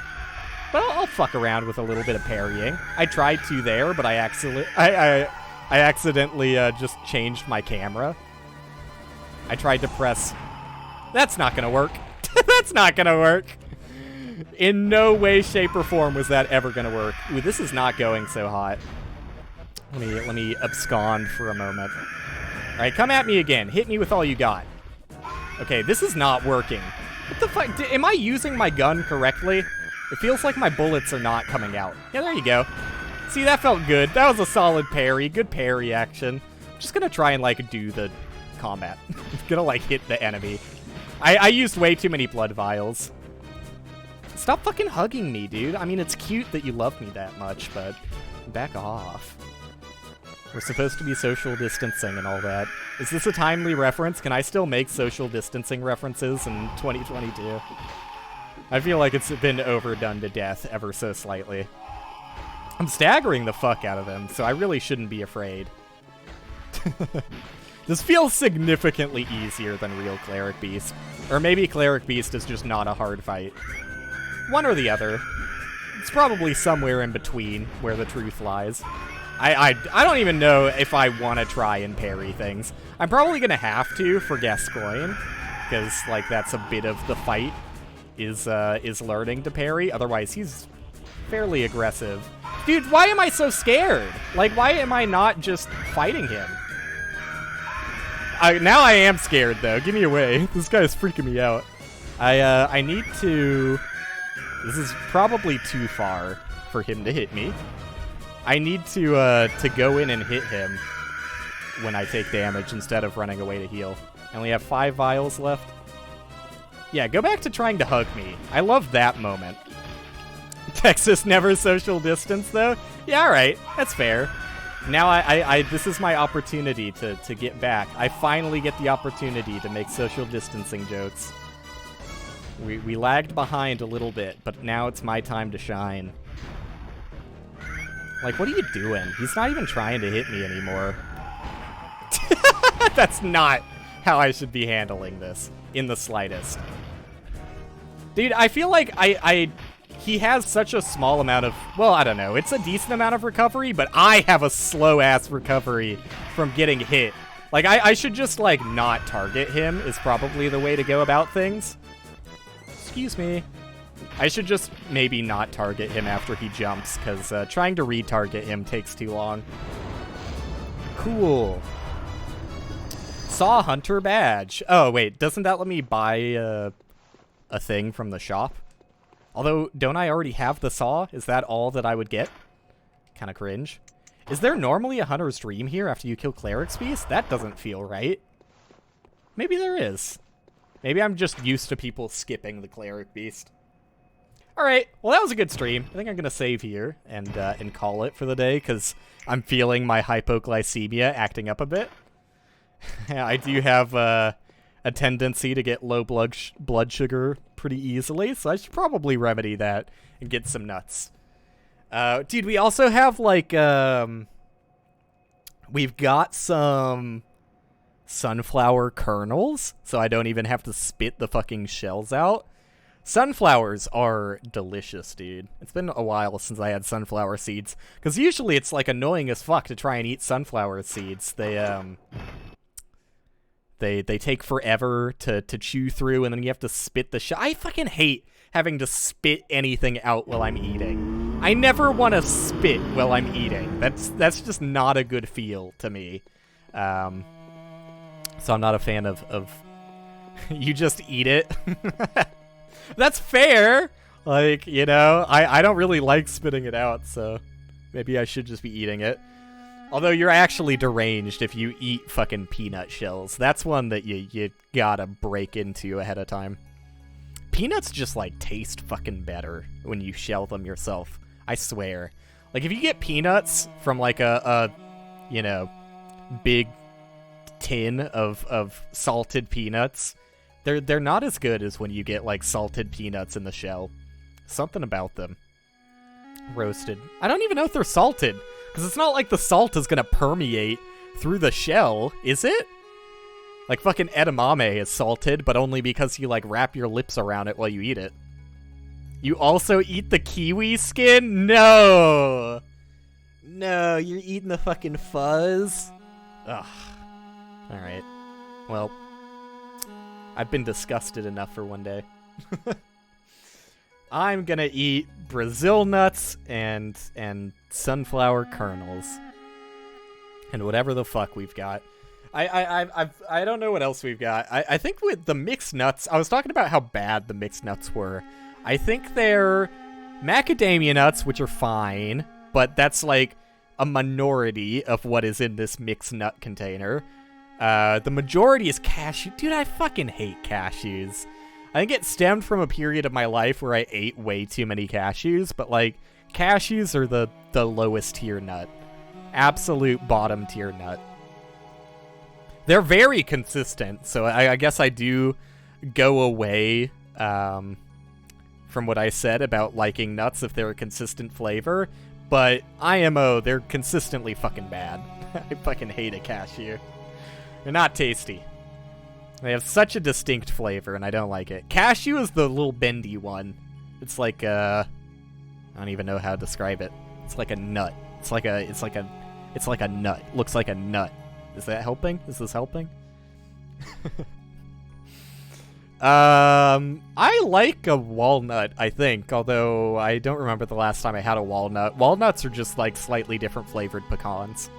But I'll fuck around with a little bit of parrying. I tried to there, but I accidentally just changed my camera. I tried to press... That's not going to work. That's not going to work. In no way, shape, or form was that ever going to work. Ooh, this is not going so hot. Let me abscond for a moment. Alright, come at me again. Hit me with all you got. Okay, this is not working. What the fuck? Am I using my gun correctly? It feels like my bullets are not coming out. Yeah, there you go. See, that felt good. That was a solid parry. Good parry action. I'm just gonna try and, like, do the combat. I'm gonna, like, hit the enemy. I used way too many blood vials. Stop fucking hugging me, dude. I mean, it's cute that you love me that much, but back off. We're supposed to be social distancing and all that. Is this a timely reference? Can I still make social distancing references in 2022? I feel like it's been overdone to death ever so slightly. I'm staggering the fuck out of them, so I really shouldn't be afraid. This feels significantly easier than real Cleric Beast. Or maybe Cleric Beast is just not a hard fight. One or the other. It's probably somewhere in between where the truth lies. I don't even know if I want to try and parry things. I'm probably gonna have to for Gascoigne, because like that's a bit of the fight is learning to parry. Otherwise, he's fairly aggressive. Dude, why am I so scared? Like, why am I not just fighting him? Now I am scared though. Give me away. This guy is freaking me out. I need to. This is probably too far for him to hit me. I need to go in and hit him when I take damage instead of running away to heal. I only have 5 vials left. Yeah, go back to trying to hug me. I love that moment. Texas never social distance, though? Yeah, alright. That's fair. Now this is my opportunity to get back. I finally get the opportunity to make social distancing jokes. We lagged behind a little bit, but now it's my time to shine. Like, what are you doing? He's not even trying to hit me anymore. That's not how I should be handling this, in the slightest. Dude, I feel like he has such a small amount of, well, I don't know, it's a decent amount of recovery, but I have a slow-ass recovery from getting hit. Like, I should just, like, not target him is probably the way to go about things. Excuse me. I should just maybe not target him after he jumps, because trying to retarget him takes too long. Cool. Saw Hunter badge. Oh, wait, doesn't that let me buy a thing from the shop? Although, don't I already have the saw? Is that all that I would get? Kind of cringe. Is there normally a Hunter's Dream here after you kill Cleric's Beast? That doesn't feel right. Maybe there is. Maybe I'm just used to people skipping the Cleric Beast. Alright, well that was a good stream. I think I'm going to save here and call it for the day, because I'm feeling my hypoglycemia acting up a bit. I do have a tendency to get low blood sugar pretty easily, so I should probably remedy that and get some nuts. Dude, we also have, like, we've got some sunflower kernels, so I don't even have to spit the fucking shells out. Sunflowers are delicious, dude. It's been a while since I had sunflower seeds, because usually it's, like, annoying as fuck to try and eat sunflower seeds. They take forever to chew through, and then you have to spit the shell. I fucking hate having to spit anything out while I'm eating. I never want to spit while I'm eating. That's just not a good feel to me. So I'm not a fan of you just eat it. That's fair. Like, you know, I don't really like spitting it out, so maybe I should just be eating it. Although you're actually deranged if you eat fucking peanut shells. That's one that you gotta break into ahead of time. Peanuts just, like, taste fucking better when you shell them yourself. I swear. Like, if you get peanuts from, like, a you know, big tin of salted peanuts, they're not as good as when you get, like, salted peanuts in the shell. Something about them. Roasted. I don't even know if they're salted. Because it's not like the salt is going to permeate through the shell, is it? Like, fucking edamame is salted, but only because you, like, wrap your lips around it while you eat it. You also eat the kiwi skin? No! No, you're eating the fucking fuzz? Ugh. Alright. Well, I've been disgusted enough for one day. I'm gonna eat Brazil nuts and sunflower kernels and whatever the fuck we've got. I don't know what else we've got. I think with the mixed nuts, I was talking about how bad the mixed nuts were. I think they're macadamia nuts, which are fine, but that's like a minority of what is in this mixed nut container. The majority is cashew. Dude, I fucking hate cashews. I think it stemmed from a period of my life where I ate way too many cashews, but, like, cashews are the lowest tier nut. Absolute bottom tier nut. They're very consistent, so I guess I do go away from what I said about liking nuts if they're a consistent flavor, but IMO, they're consistently fucking bad. I fucking hate a cashew. They're not tasty. They have such a distinct flavor, and I don't like it. Cashew is the little bendy one. It's like I don't even know how to describe it. It's like a nut. It's like a It's like a nut. Looks like a nut. Is that helping? Is this helping? I like a walnut, I think, although I don't remember the last time I had a walnut. Walnuts are just like slightly different flavored pecans.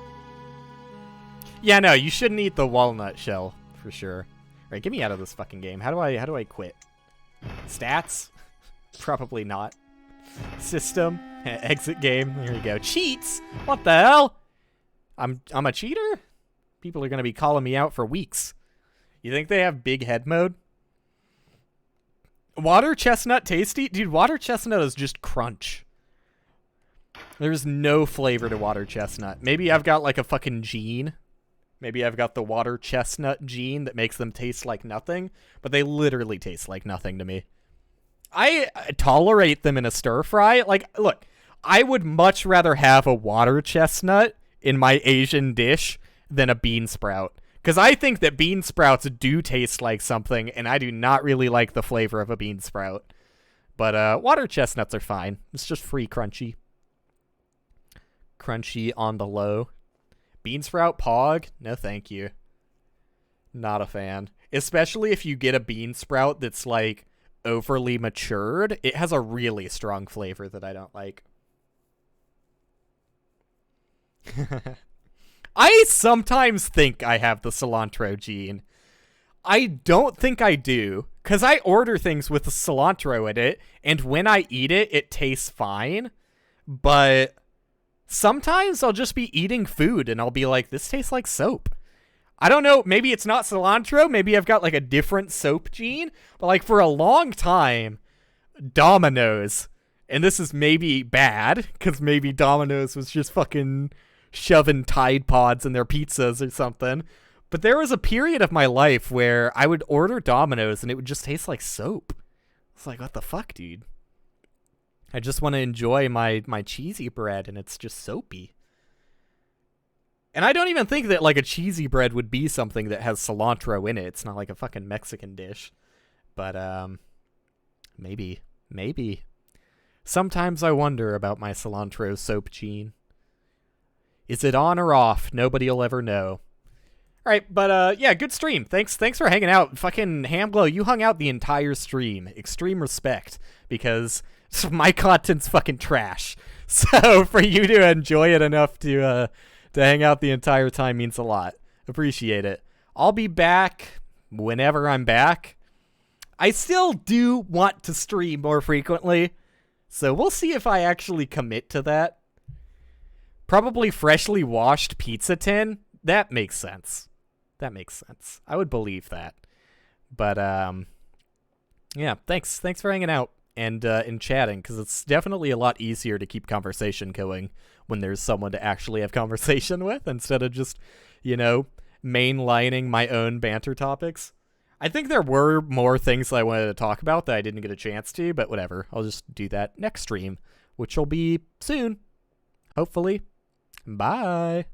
Yeah, no, you shouldn't eat the walnut shell, for sure. Alright, get me out of this fucking game. How do I quit? Stats? Probably not. System? Exit game? There you go. Cheats? What the hell? I'm a cheater? People are gonna be calling me out for weeks. You think they have big head mode? Water chestnut tasty? Dude, water chestnut is just crunch. There's no flavor to water chestnut. Maybe I've got like a fucking gene. Maybe I've got the water chestnut gene that makes them taste like nothing, but they literally taste like nothing to me. I tolerate them in a stir fry. Like, look, I would much rather have a water chestnut in my Asian dish than a bean sprout. Because I think that bean sprouts do taste like something, and I do not really like the flavor of a bean sprout. But water chestnuts are fine. It's just free crunchy. Crunchy on the low. Bean sprout pog? No thank you. Not a fan. Especially if you get a bean sprout that's like overly matured. It has a really strong flavor that I don't like. I sometimes think I have the cilantro gene. I don't think I do, because I order things with cilantro in it, and when I eat it, it tastes fine. But sometimes I'll just be eating food, and I'll be like, this tastes like soap. I don't know, maybe it's not cilantro, maybe I've got like a different soap gene, but like for a long time, Domino's, and this is maybe bad, because maybe Domino's was just fucking shoving Tide Pods in their pizzas or something. But there was a period of my life where I would order Domino's and it would just taste like soap. It's like, what the fuck, dude? I just want to enjoy my cheesy bread and it's just soapy. And I don't even think that like a cheesy bread would be something that has cilantro in it. It's not like a fucking Mexican dish. But maybe. Sometimes I wonder about my cilantro soap gene. Is it on or off? Nobody'll ever know. All right, but yeah, good stream. Thanks for hanging out. Fucking Hamglow, you hung out the entire stream. Extreme respect, because my content's fucking trash. So for you to enjoy it enough to hang out the entire time means a lot. Appreciate it. I'll be back whenever I'm back. I still do want to stream more frequently, so we'll see if I actually commit to that. Probably freshly washed pizza tin. That makes sense. I would believe that. But, yeah, thanks for hanging out and chatting, because it's definitely a lot easier to keep conversation going when there's someone to actually have conversation with, instead of just, mainlining my own banter topics. I think there were more things that I wanted to talk about that I didn't get a chance to, but whatever. I'll just do that next stream, which will be soon. Hopefully. Bye.